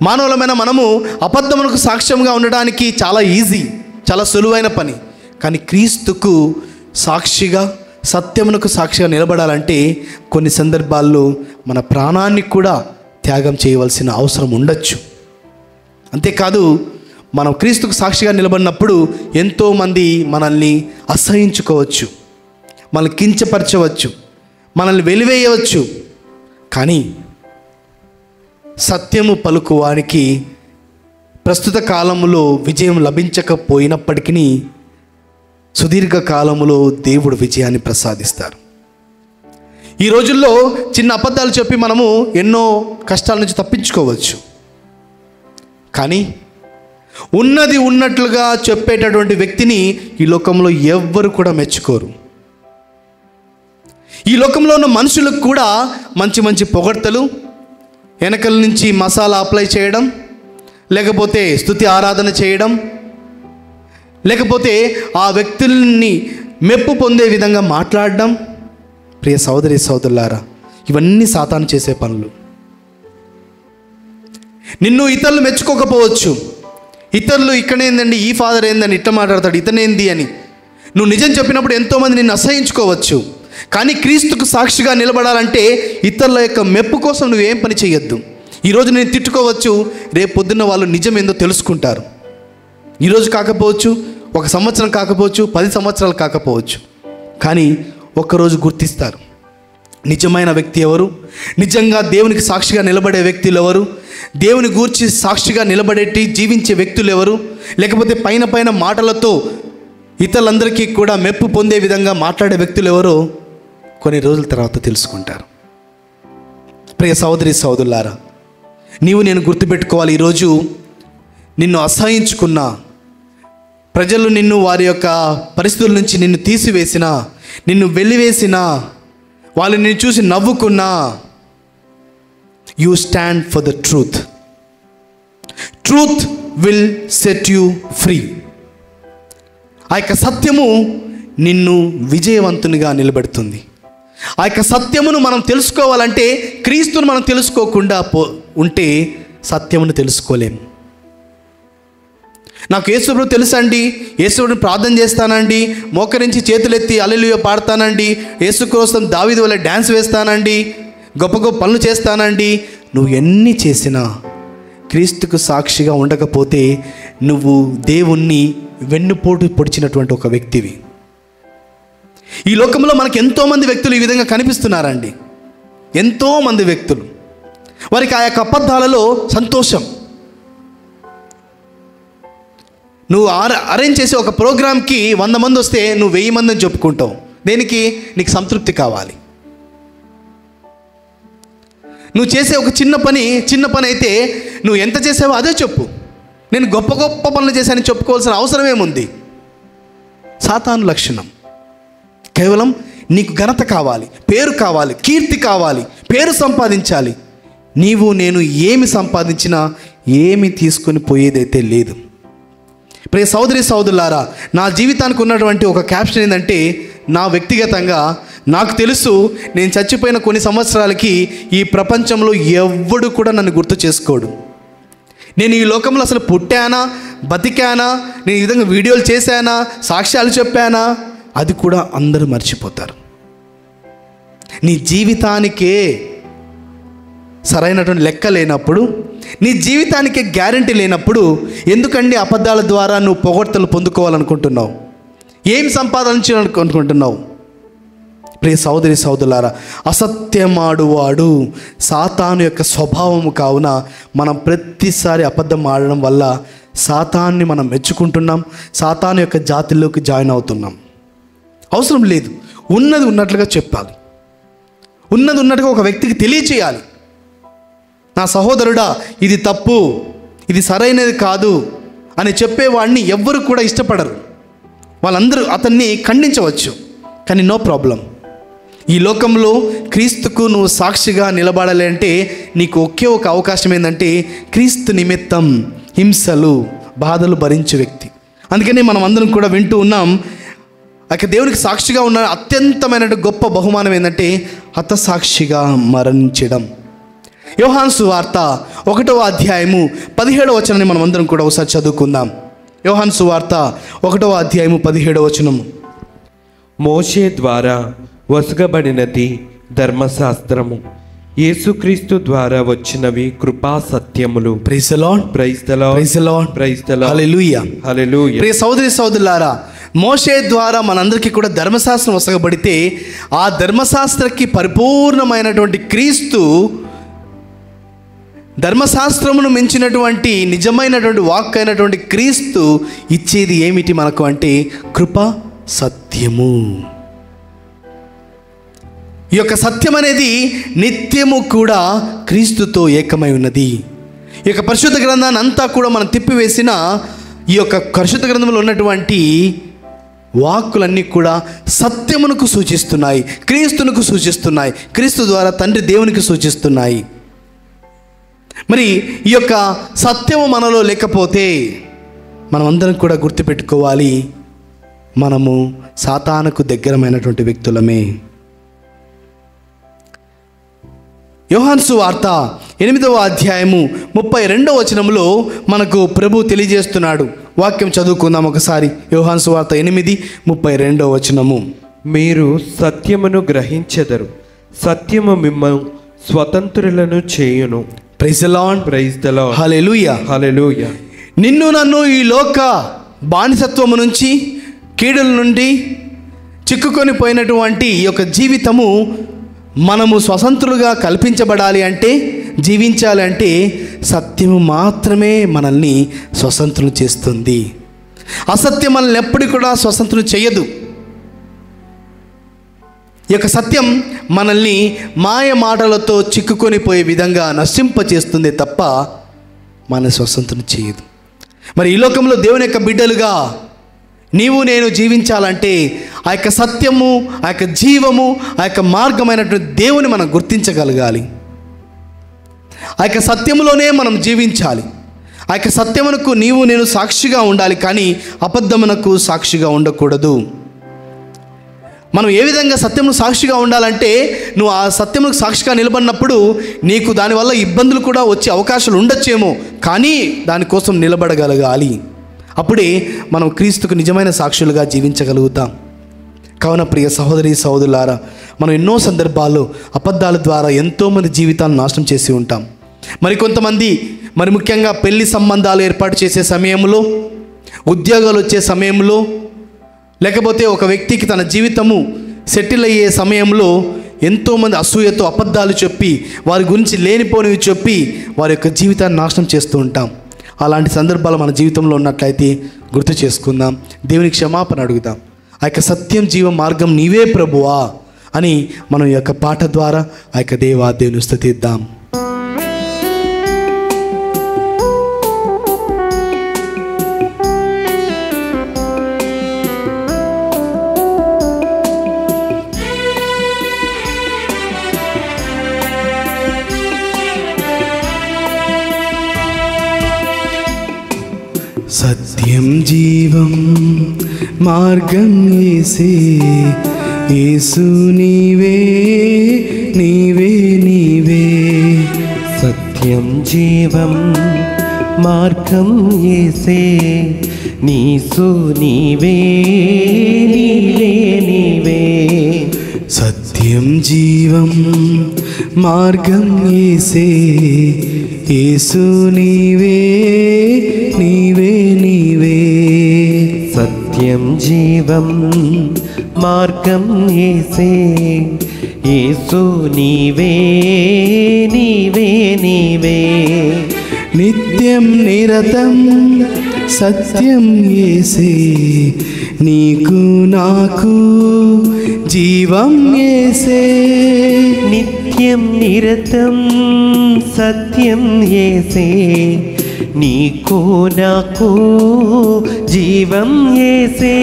A: మానవులమైన మనము అబద్ధమునకు సాక్ష్యంగా ఉండడానికి చాలా ఈజీ, చాలా సులువైన పని. కానీ క్రీస్తుకు సాక్షిగా, సత్యమునకు సాక్షిగా నిలబడాలంటే కొన్ని సందర్భాల్లో మన ప్రాణాన్ని కూడా త్యాగం చేయవలసిన అవసరం ఉండొచ్చు. అంతేకాదు, మనం క్రీస్తుకు సాక్షిగా నిలబడినప్పుడు ఎంతోమంది మనల్ని అసహించుకోవచ్చు, మనల్ని కించపరచవచ్చు, మనల్ని వెలివేయవచ్చు. కానీ సత్యము పలుకువానికి ప్రస్తుత కాలంలో విజయం లభించకపోయినప్పటికీ సుదీర్ఘ కాలంలో దేవుడు విజయాన్ని ప్రసాదిస్తారు. ఈ రోజుల్లో చిన్న అబద్ధాలు చెప్పి మనము ఎన్నో కష్టాల నుంచి తప్పించుకోవచ్చు. కానీ ఉన్నది ఉన్నట్లుగా చెప్పేటటువంటి వ్యక్తిని ఈ లోకంలో ఎవ్వరు కూడా మెచ్చుకోరు. ఈ లోకంలో ఉన్న మనుషులకు కూడా మంచి మంచి పొగడ్తలు, వెనకల నుంచి మసాలా అప్లై చేయడం, లేకపోతే స్తుతి ఆరాధన చేయడం, లేకపోతే ఆ వ్యక్తుల్ని మెప్పు పొందే విధంగా మాట్లాడడం. ప్రియ సోదరి సోదరులారా, ఇవన్నీ సాతాను చేసే పనులు. నిన్ను ఇతరులు మెచ్చుకోకపోవచ్చు, ఇతరులు ఇక్కడేందండి, ఈ ఫాదర్ ఏందని ఇట్లా మాట్లాడతాడు, ఇతనేంది అని నువ్వు నిజం చెప్పినప్పుడు ఎంతోమంది నిన్ను అసహించుకోవచ్చు. కానీ క్రీస్తుకు సాక్షిగా నిలబడాలంటే ఇతరుల యొక్క మెప్పు కోసం నువ్వేం పని చేయొద్దు. ఈరోజు నేను తిట్టుకోవచ్చు, రేపు పొద్దున్న వాళ్ళు నిజం ఏందో తెలుసుకుంటారు. ఈరోజు కాకపోవచ్చు, 1 సంవత్సరం కాకపోవచ్చు, 10 సంవత్సరాలు కాకపోవచ్చు, కానీ ఒక్కరోజు గుర్తిస్తారు నిజమైన వ్యక్తి ఎవరు, నిజంగా దేవునికి సాక్షిగా నిలబడే వ్యక్తులు ఎవరు, దేవుని గూర్చి సాక్షిగా నిలబడేటి జీవించే వ్యక్తులు ఎవరు, లేకపోతే పైన పైన మాటలతో ఇతరులందరికీ కూడా మెప్పు పొందే విధంగా మాట్లాడే వ్యక్తులు ఎవరో కొన్ని రోజుల తర్వాత తెలుసుకుంటారు. ప్రియ సోదరి సోదరులారా, నీవు నేను గుర్తుపెట్టుకోవాలి, ఈరోజు నిన్ను అసహించుకున్నా, ప్రజలు నిన్ను వారి యొక్క పరిస్థితుల నుంచి నిన్ను తీసివేసినా, నిన్ను వెలివేసినా, వాళ్ళు నిన్ను చూసి నవ్వుకున్నా, you stand for the truth. Truth will set you free. ఆ యొక్క సత్యము నిన్ను విజయవంతునిగా నిలబెడుతుంది. ఆ యొక్క సత్యమును మనం తెలుసుకోవాలంటే, క్రీస్తును మనం తెలుసుకోకుండా ఉంటే సత్యమును తెలుసుకోలేం. నాకు యేసుప్రభు తెలుసండి, యేసుని ప్రార్థన చేస్తానండి, మోకరించి చేతులెత్తి హల్లెలూయా పాడతానండి, యేసు కోసం దావీదు వలె డ్యాన్స్ వేస్తానండి, గొప్ప గొప్ప పనులు చేస్తానండి. నువ్వు ఎన్ని చేసినా క్రీస్తుకు సాక్షిగా ఉండకపోతే నువ్వు దేవుణ్ణి వెన్నుపోటు పొడిచినటువంటి ఒక వ్యక్తివి. ఈ లోకంలో మనకు ఎంతోమంది వ్యక్తులు ఈ విధంగా కనిపిస్తున్నారండి. ఎంతోమంది వ్యక్తులు, వారికి ఆ యొక్క అబద్ధాలలో సంతోషం. నువ్వు అరేంజ్ చేసే ఒక ప్రోగ్రామ్కి 100 మంది వస్తే నువ్వు 1000 మందిని చెప్పుకుంటావు. దేనికి? నీకు సంతృప్తి కావాలి. నువ్వు చేసే ఒక చిన్న పని అయితే నువ్వు ఎంత చేసావో అదే చెప్పు. నేను గొప్ప గొప్ప పనులు చేశానని చెప్పుకోవాల్సిన అవసరం ఏముంది? సాతాను లక్షణం. కేవలం నీకు ఘనత కావాలి, పేరు కావాలి, కీర్తి కావాలి, పేరు సంపాదించాలి. నీవు నేను ఏమి సంపాదించినా ఏమి తీసుకొని పోయేదైతే లేదు. ప్రియ సోదరి సోదరులారా, నా జీవితానికి ఉన్నటువంటి ఒక క్యాప్షన్ ఏంటంటే, నా వ్యక్తిగతంగా నాకు తెలుసు, నేను చచ్చిపోయిన కొన్ని సంవత్సరాలకి ఈ ప్రపంచంలో ఎవ్వడు కూడా నన్ను గుర్తు చేసుకోడు. నేను ఈ లోకంలో అసలు పుట్టానా, బతికానా, నేను ఈ విధంగా వీడియోలు చేశానా, సాక్ష్యాలు చెప్పానా, అది కూడా అందరూ మర్చిపోతారు. నీ జీవితానికే సరైనటువంటి లెక్క లేనప్పుడు, నీ జీవితానికి గ్యారంటీ లేనప్పుడు ఎందుకండి అబద్ధాల ద్వారా నువ్వు పొగడ్తలు పొందుకోవాలనుకుంటున్నావు? ఏం సంపాదించాలనుకుంటున్నావు? ప్రియ సోదరి సోదరులారా, అసత్యమాడువాడు సాతాను యొక్క స్వభావము కావున మనం ప్రతిసారి అబద్ధం ఆడడం వల్ల సాతాన్ని మనం మెచ్చుకుంటున్నాం, సాతాను యొక్క జాతిలోకి జాయిన్ అవుతున్నాం. అవసరం లేదు. ఉన్నది ఉన్నట్లుగా చెప్పాలి, ఉన్నది ఉన్నట్టుగా ఒక వ్యక్తికి తెలియచేయాలి. నా సహోదరుడా, ఇది తప్పు, ఇది సరైనది కాదు అని చెప్పేవాడిని ఎవ్వరు కూడా ఇష్టపడరు. వాళ్ళందరూ అతన్ని ఖండించవచ్చు, కానీ నో ప్రాబ్లం. ఈ లోకంలో క్రీస్తుకు నువ్వు సాక్షిగా నిలబడాలి అంటే నీకు ఒకే ఒక అవకాశం ఏంటంటే క్రీస్తు నిమిత్తం హింసలు, బాధలు భరించే వ్యక్తి. అందుకని మనం అందరం కూడా వింటూ ఉన్నాం, అక్కడ దేవునికి సాక్షిగా ఉన్న అత్యంతమైన గొప్ప బహుమానం ఏంటంటే హతసాక్షిగా మరణించడం. యోహాను సువార్త 1వ అధ్యాయము 17వ వచనాన్ని మనం అందరం కూడా ఒకసారి చదువుకుందాం. యోహాను సువార్త 1వ అధ్యాయము 17వ వచనము.
B: మోషే ద్వారా వసగబడినది ధర్మశాస్త్రము, యేసుక్రీస్తు ద్వారా వచ్చినవి కృపా సత్యములు.
A: Praise the Lord,
B: praise the Lord,
A: praise the Lord,
B: praise the Lord,
A: hallelujah,
B: hallelujah.
A: ప్రియ సోదరి సోదరులారా, మోషే ద్వారా మనందరికీ కూడా ధర్మశాస్త్రం వసగబడితే ఆ ధర్మశాస్త్రకి పరిపూర్ణమైనటువంటి క్రీస్తు, ధర్మశాస్త్రమును మించినటువంటి నిజమైనటువంటి వాక్ అయినటువంటి క్రీస్తు ఇచ్చేది ఏమిటి మనకు అంటే కృప సత్యము. ఈ యొక్క సత్యం అనేది నిత్యము కూడా క్రీస్తుతో ఏకమై ఉన్నది. ఈ యొక్క పరిశుద్ధ గ్రంథాన్ని అంతా కూడా మనం తిప్పివేసిన ఈ యొక్క పరిశుద్ధ గ్రంథంలో ఉన్నటువంటి వాక్కులన్నీ కూడా సత్యమునకు సూచిస్తున్నాయి, క్రీస్తునకు సూచిస్తున్నాయి, క్రీస్తు ద్వారా తండ్రి దేవునికి సూచిస్తున్నాయి. మరి ఈ యొక్క సత్యము మనలో లేకపోతే మనం అందరం కూడా గుర్తుపెట్టుకోవాలి, మనము సాతానుకు దగ్గరమైనటువంటి వ్యక్తులమే. యోహాను సువార్త 8వ అధ్యాయము 32వ వచనంలో మనకు ప్రభు తెలియజేస్తున్నాడు. వాక్యం చదువుకుందాం ఒకసారి. యోహాను సువార్త 8:32వ వచనము.
B: మీరు సత్యమును గ్రహించెదరు, సత్యము మిమ్మల్ని స్వతంత్రులను చేయును.
A: Praise the Lord,
B: praise the Lord,
A: hallelujah,
B: hallelujah.
A: నిన్ను నన్ను ఈ లోక బానిసత్వము నుంచి, కీడుల నుండి చిక్కుకొని పోయినటువంటి ఈ యొక్క జీవితము మనము స్వతంత్రులుగా కల్పించబడాలి అంటే, జీవించాలి అంటే సత్యము మాత్రమే మనల్ని స్వతంత్రులు చేస్తుంది. అసత్యం మనల్ని ఎప్పటికీ కూడా స్వతంత్రులు చేయదు. ఈ యొక్క సత్యం మనల్ని మాయ మాటలతో చిక్కుకొని పోయే విధంగా నశింపచేస్తుంది తప్ప మన స్వతంత్రం చేయదు. మరి ఈ లోకంలో దేవుని యొక్క బిడ్డలుగా నీవు నేను జీవించాలంటే ఆ యొక్క సత్యము, ఆ యొక్క జీవము, ఆ యొక్క మార్గమైనటువంటి దేవుని మనం గుర్తించగలగాలి. ఆ యొక్క సత్యములోనే మనం జీవించాలి. ఆ యొక్క సత్యమునకు నీవు నేను సాక్షిగా ఉండాలి, కానీ అబద్ధమునకు సాక్షిగా ఉండకూడదు. మనం ఏ విధంగా సత్యమును సాక్షిగా ఉండాలంటే, నువ్వు ఆ సత్యములకు సాక్షిగా నిలబడినప్పుడు నీకు దానివల్ల ఇబ్బందులు కూడా వచ్చే అవకాశాలు ఉండొచ్చేమో, కానీ దానికోసం నిలబడగలగాలి. అప్పుడే మనం క్రీస్తుకు నిజమైన సాక్షులుగా జీవించగలుగుతాం. కావున ప్రియ సహోదరి సహోదరులారా, మనం ఎన్నో సందర్భాల్లో అబద్ధాల ద్వారా ఎంతోమంది జీవితాలను నాశనం చేసి ఉంటాం. కొంతమంది ముఖ్యంగా పెళ్లి సంబంధాలు ఏర్పాటు చేసే సమయంలో, ఉద్యోగాలు వచ్చే సమయంలో, లేకపోతే ఒక వ్యక్తికి తన జీవితము సెటిల్ అయ్యే సమయంలో ఎంతోమంది అసూయతో అబద్ధాలు చెప్పి, వారి గురించి లేనిపోనివి చెప్పి వారి యొక్క జీవితాన్ని నాశనం చేస్తూ ఉంటాం. అలాంటి సందర్భాలు మన జీవితంలో ఉన్నట్లయితే గుర్తు చేసుకుందాం, దేవునికి క్షమాపణ అడుగుదాం. ఆ యొక్క సత్యం జీవ మార్గం నీవే ప్రభువా అని మనం ఈ యొక్క పాట ద్వారా ఆ యొక్క దేవుని స్తుతిద్దాం. సత్యం జీవం మార్గం యేసే, యేసు నీవే నీవే నీవే.
B: సత్యం జీవం మార్గం యేసే, నీసు నీవే నీవే నీవే.
A: సత్యం జీవం మార్గం యేసే, యేసు నీవే నీవే నీవే.
B: సత్యం జీవం మార్గం యేసే, యేసు నీవే నీవే నీవే.
A: నిత్యం నిరతం సత్యం యేసే, నీకు నాకు జీవం యేసే.
B: నిత్యం నిరతం సత్యం యేసే, నీకు నాకు జీవం యేసే.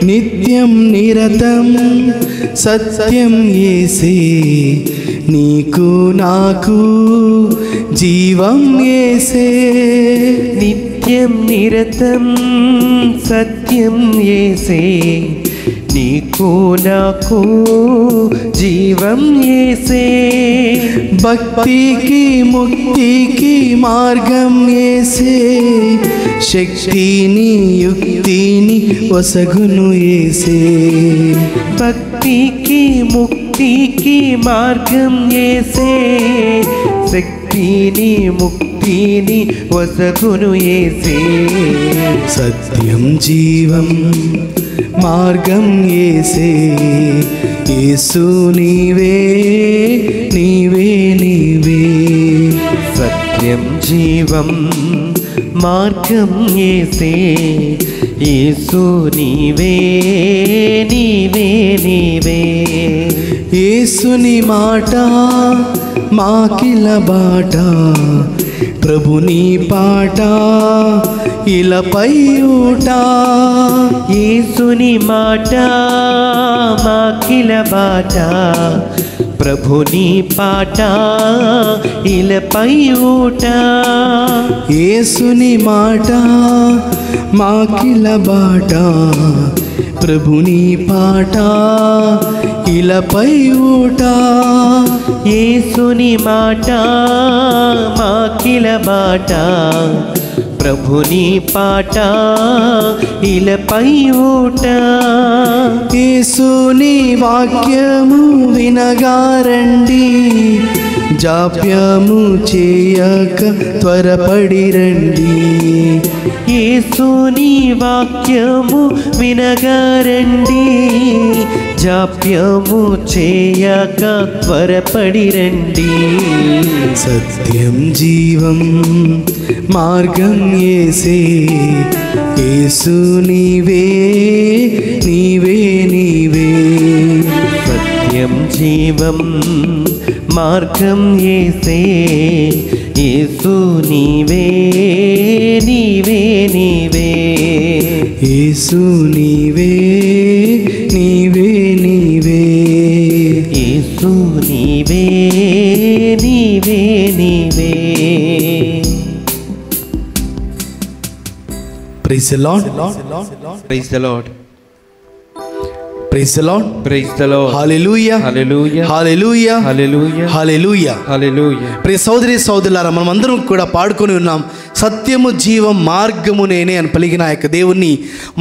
A: నిత్యం నిరతం సత్యం యేసే, నీకు నాకు జీవం యేసే.
B: నిత్యం నిరతం సత్యం యేసే, నీకు నాకు జీవం యేసే.
A: భక్తికి ముక్తికి మార్గం యేసే, శక్తిని యుక్తిని వసగును యేసే.
B: భక్తికి ముక్తికి మార్గం యేసే, శక్తిని ముక్తిని వసగును యేసే.
A: సత్యం జీవం మార్గం యేసే, యేసు నీవే నీవే నీవే.
B: సత్యం జీవం మార్గం యేసే, యేసు నీవే నీవే నీవే.
A: యేసుని మాట మాకిల బాట, ప్రభుని పాట ఇలపై ఊట.
B: యేసుని మాట మాకిల బాట, ప్రభుని పాట ఇలపై ఊట.
A: యేసుని మాట మాకిల బాట, ప్రభుని పాట ఇలపై ఊట.
B: యేసుని మాట మాకిల బాట, ప్రభుని పాట ఇలపై ఊట.
A: యేసుని వాక్యము వినగారండి, జాప్యము చేయక త్వరపడి రండి.
B: యేసుని వాక్యము వినగారండి, జాప్యము చేయక త్వరపడి రండి.
A: సత్యం జీవం మార్గం యేసే, యేసు నీవే నీవే నీవే.
B: సత్యం జీవం మార్గం యేసే, యేసు నీవే నీవే నీవే.
A: యేసు నీవే నీవే నీవే.
B: యేసు నీవే నీవే నీవే.
A: Praise the Lord.
B: Praise the Lord.
A: Praise the Lord.
B: Praise the Lord.
A: Hallelujah,
B: hallelujah,
A: hallelujah,
B: hallelujah,
A: hallelujah.
B: Hallelujah.
A: ప్రియ సోదరి సోదరులారా, మనం అందరం కూడా పాడుకొని ఉన్నాం, సత్యము జీవం మార్గము నేనే అని పలికిన ఆ యొక్క దేవుణ్ణి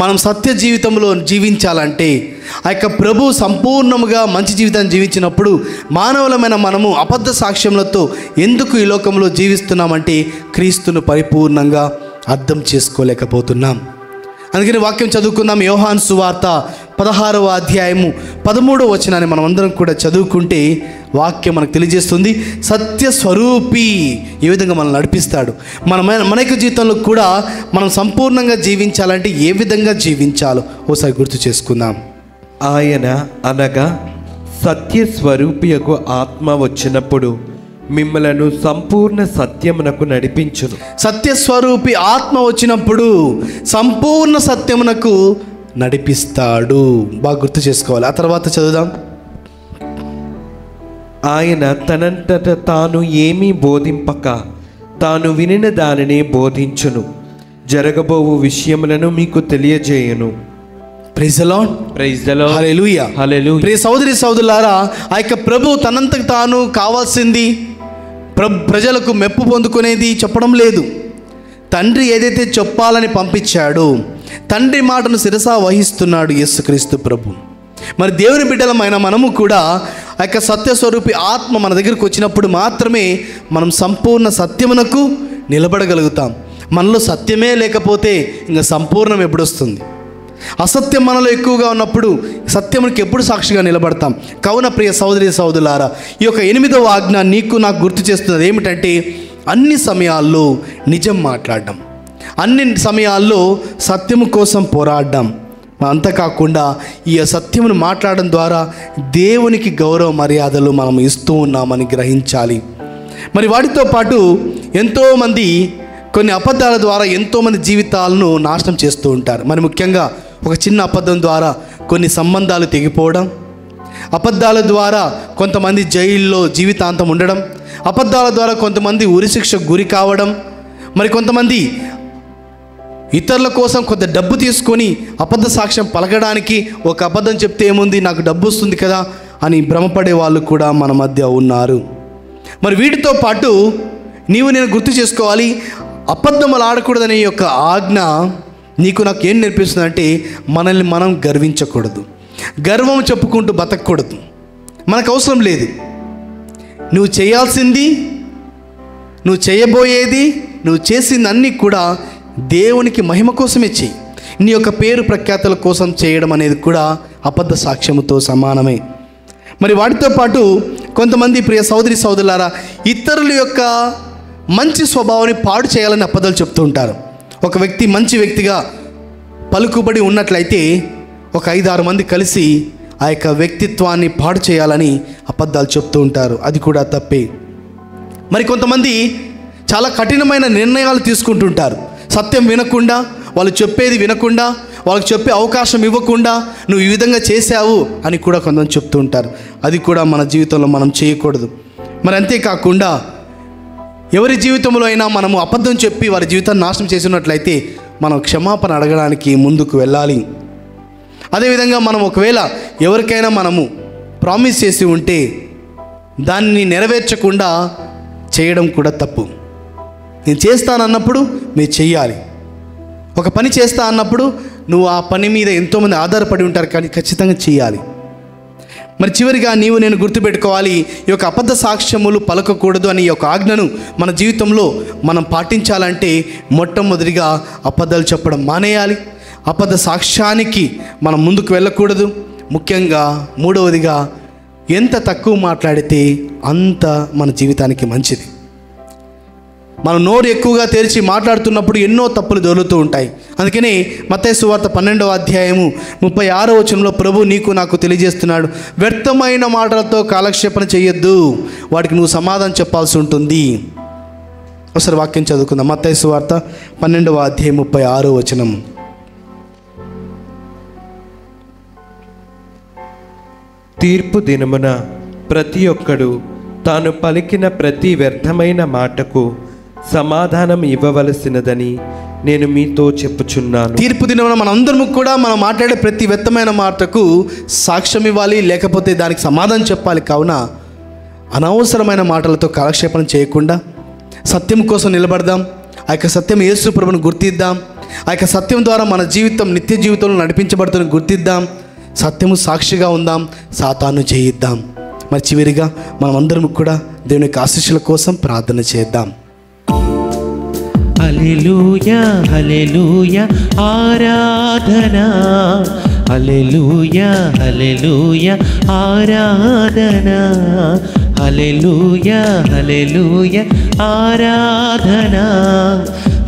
A: మనం సత్య జీవితంలో జీవించాలంటే ఆ యొక్క ప్రభు సంపూర్ణముగా మంచి జీవితాన్ని జీవించినప్పుడు మానవులమైన మనము అబద్ధ సాక్ష్యములతో ఎందుకు ఈ లోకంలో జీవిస్తున్నామంటే క్రీస్తును పరిపూర్ణంగా అర్థం చేసుకోలేకపోతున్నాం. అందుకని వాక్యం చదువుకుందాం. యోహాను సువార్త 16వ అధ్యాయము 13వ వచనాన్ని మనం అందరం కూడా చదువుకుంటే వాక్యం మనకు తెలియజేస్తుంది. సత్య స్వరూపి ఏ విధంగా మనల్ని నడిపిస్తాడు, మన యొక్క జీవితంలో కూడా మనం సంపూర్ణంగా జీవించాలంటే ఏ విధంగా జీవించాలో ఒకసారి గుర్తు చేసుకుందాం.
B: ఆయన అనగా సత్య స్వరూపియకు ఆత్మ వచ్చినప్పుడు మిమ్మలను సంపూర్ణ సత్యమునకు నడిపించును.
A: సత్యస్వరూపి ఆత్మ వచ్చినప్పుడు సంపూర్ణ సత్యమునకు నడిపిస్తాడు. బాగా గుర్తు చేసుకోవాలి. ఆ తర్వాత చదువుదాం.
B: ఆయన తనంతట తాను ఏమీ బోధింపక తాను వినిన దానిని బోధించును, జరగబోవు విషయములను మీకు తెలియజేయును.
A: Praise the Lord.
B: Praise the Lord.
A: Hallelujah,
B: hallelujah.
A: ప్రియ సోదరి సోదరులారా, ఆ యొక్క ప్రభు తనంతకు తాను కావాల్సింది ప్రజలకు మెప్పు పొందుకునేది చెప్పడం లేదు. తండ్రి ఏదైతే చెప్పాలని పంపించాడో తండ్రి మాటను శిరసా వహిస్తున్నాడు యేసుక్రీస్తు ప్రభు. మరి దేవుని బిడ్డలమైన మనము కూడా ఆ యొక్క సత్యస్వరూపి ఆత్మ మన దగ్గరకు వచ్చినప్పుడు మాత్రమే మనం సంపూర్ణ సత్యమునకు నిలబడగలుగుతాం. మనలో సత్యమే లేకపోతే ఇంకా సంపూర్ణం ఎప్పుడొస్తుంది? అసత్యం మనలో ఎక్కువగా ఉన్నప్పుడు సత్యమునికి ఎప్పుడు సాక్షిగా నిలబడతాం? కావున ప్రియ సోదరి సోదరులారా, ఈ యొక్క 8వ ఆజ్ఞ నీకు నాకు గుర్తు చేస్తున్నది ఏమిటంటే అన్ని సమయాల్లో నిజం మాట్లాడడం, అన్ని సమయాల్లో సత్యము కోసం పోరాడడం. అంతేకాకుండా ఈ సత్యమును మాట్లాడడం ద్వారా దేవునికి గౌరవ మర్యాదలు మనం ఇస్తూ ఉన్నామని గ్రహించాలి. మరి వాటితో పాటు ఎంతోమంది కొన్ని అబద్ధాల ద్వారా ఎంతోమంది జీవితాలను నాశనం చేస్తూ ఉంటారు. మరి ముఖ్యంగా ఒక చిన్న అబద్ధం ద్వారా కొన్ని సంబంధాలు తెగిపోవడం, అబద్ధాల ద్వారా కొంతమంది జైల్లో జీవితాంతం ఉండడం, అబద్ధాల ద్వారా కొంతమంది ఉరిశిక్షకు గురి కావడం, మరి కొంతమంది ఇతరుల కోసం కొంత డబ్బు తీసుకొని అబద్ధ సాక్ష్యం పలకడానికి ఒక అబద్ధం చెప్తే ఏముంది, నాకు డబ్బు వస్తుంది కదా అని భ్రమపడే వాళ్ళు కూడా మన మధ్య ఉన్నారు. మరి వీటితో పాటు నేను గుర్తు చేసుకోవాలి, అబద్ధములు ఆడకూడదనే యొక్క ఆజ్ఞ నీకు నాకు ఏం నేర్పిస్తుందంటే మనల్ని మనం గర్వించకూడదు, గర్వం చెప్పుకుంటూ బతకూడదు. మనకు అవసరం లేదు. నువ్వు చేయాల్సింది, నువ్వు చేయబోయేది, నువ్వు చేసింది అన్నీ కూడా దేవునికి మహిమ కోసమే చెయ్యి. నీ యొక్క పేరు ప్రఖ్యాతుల కోసం చేయడం అనేది కూడా అబద్ధ సాక్ష్యముతో సమానమే. మరి వాటితో పాటు కొంతమంది ప్రియ సోదరి సోదరులారా, ఇతరుల యొక్క మంచి స్వభావాన్ని పాడు చేయాలని అబద్ధాలు చెప్తూ ఉంటారు. ఒక వ్యక్తి మంచి వ్యక్తిగా పలుకుబడి ఉన్నట్లయితే ఒక 5-6 మంది కలిసి ఆ యొక్క వ్యక్తిత్వాన్ని పాడు చేయాలని అబద్ధాలు చెప్తూ ఉంటారు. అది కూడా తప్పే. మరి కొంతమంది చాలా కఠినమైన నిర్ణయాలు తీసుకుంటుంటారు. సత్యం వినకుండా, వాళ్ళు చెప్పేది వినకుండా, వాళ్ళకి చెప్పే అవకాశం ఇవ్వకుండా నువ్వు ఈ విధంగా చేశావు అని కూడా కొంతమంది చెప్తూ ఉంటారు. అది కూడా మన జీవితంలో మనం చేయకూడదు. మరి అంతేకాకుండా ఎవరి జీవితంలో అయినా మనము అబద్ధం చెప్పి వారి జీవితాన్ని నాశనం చేసినట్లయితే మనం క్షమాపణ అడగడానికి ముందుకు వెళ్ళాలి. అదేవిధంగా మనం ఒకవేళ ఎవరికైనా మనము ప్రామిస్ చేసి ఉంటే దాన్ని నెరవేర్చకుండా చేయడం కూడా తప్పు. నేను చేస్తానన్నప్పుడు మీరు చెయ్యాలి. ఒక పని చేస్తా అన్నప్పుడు నువ్వు ఆ పని మీద ఎంతోమంది ఆధారపడి ఉంటారు, కానీ ఖచ్చితంగా చేయాలి. మరి చివరిగా నేను గుర్తుపెట్టుకోవాలి, ఈ యొక్క అబద్ధ సాక్ష్యములు పలకకూడదు అని ఈ యొక్క ఆజ్ఞను మన జీవితంలో మనం పాటించాలంటే మొట్టమొదటిగా అబద్ధాలు చెప్పడం మానేయాలి. అబద్ధ సాక్ష్యానికి మనం ముందుకు వెళ్ళకూడదు. ముఖ్యంగా మూడవదిగా ఎంత తక్కువ మాట్లాడితే అంత మన జీవితానికి మంచిది. మనం నోరు ఎక్కువగా తెరిచి మాట్లాడుతున్నప్పుడు ఎన్నో తప్పులు దొరుకుతూ ఉంటాయి. అందుకని మత్తయి సువార్త 12వ అధ్యాయము 36వ వచనంలో ప్రభు నీకు నాకు తెలియజేస్తున్నాడు, వ్యర్థమైన మాటలతో కాలక్షేపణ చేయొద్దు, వాటికి నువ్వు సమాధానం చెప్పాల్సి ఉంటుంది. ఒకసారి వాక్యం చదువుకుందాం. మత్తయి సువార్త 12వ అధ్యాయం 36వ వచనం.
B: తీర్పు దినమున ప్రతి ఒక్కడు తాను పలికిన ప్రతి వ్యర్థమైన మాటకు సమాధానం ఇవ్వవలసినదని నేను మీతో చెప్పుచున్నాను.
A: తీర్పు దినమున మనందరము కూడా మనం మాట్లాడే ప్రతి వ్యర్థమైన మాటకు సాక్ష్యం ఇవ్వాలి, లేకపోతే దానికి సమాధానం చెప్పాలి. కావున అనవసరమైన మాటలతో కాలక్షేపణ చేయకుండా సత్యం కోసం నిలబడదాం. ఆ యొక్క సత్యం యేసు ప్రభువును గుర్తిద్దాం. ఆ యొక్క సత్యం ద్వారా మన జీవితం నిత్య జీవితంలో నడిపించబడుతుందని గుర్తిద్దాం. సత్యము సాక్షిగా ఉందాం, సాతాను జయిద్దాం. మరి చివరిగా మనం అందరం కూడా దేవుని యొక్క ఆశీస్సుల కోసం ప్రార్థన చేద్దాం.
C: హల్లెలూయా హల్లెలూయా ఆరాధన, హల్లెలూయా హల్లెలూయా ఆరాధన, హల్లెలూయా హల్లెలూయా ఆరాధన,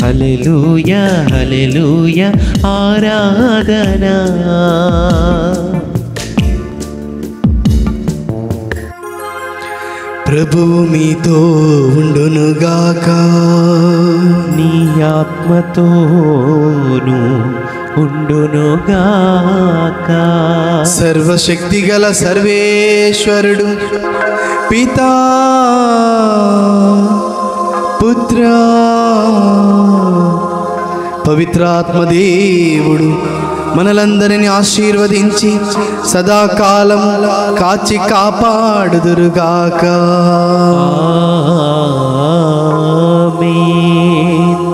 C: హల్లెలూయా హల్లెలూయా ఆరాధన.
A: ప్రభువు మీతో ఉండునుగాక,
C: నీ ఆత్మతోను ఉండునుగాక.
A: సర్వశక్తి గల సర్వేశ్వరుడు పితా పుత్ర పవిత్రాత్మదేవుడు మనలందరినీ ఆశీర్వదించి సదాకాలం కాచి కాపాడుదురుగాక.
C: ఆమేన్.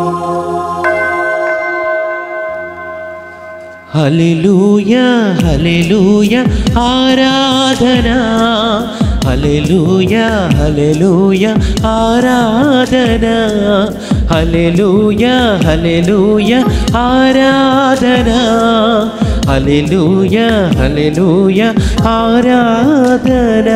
C: హల్లెలూయా హల్లెలూయా ఆరాధన, హల్లెలూయా హల్లెలూయా ఆరాధన, హల్లెలూయా హల్లెలూయా ఆరాధన, హల్లెలూయా హల్లెలూయా ఆరాధన.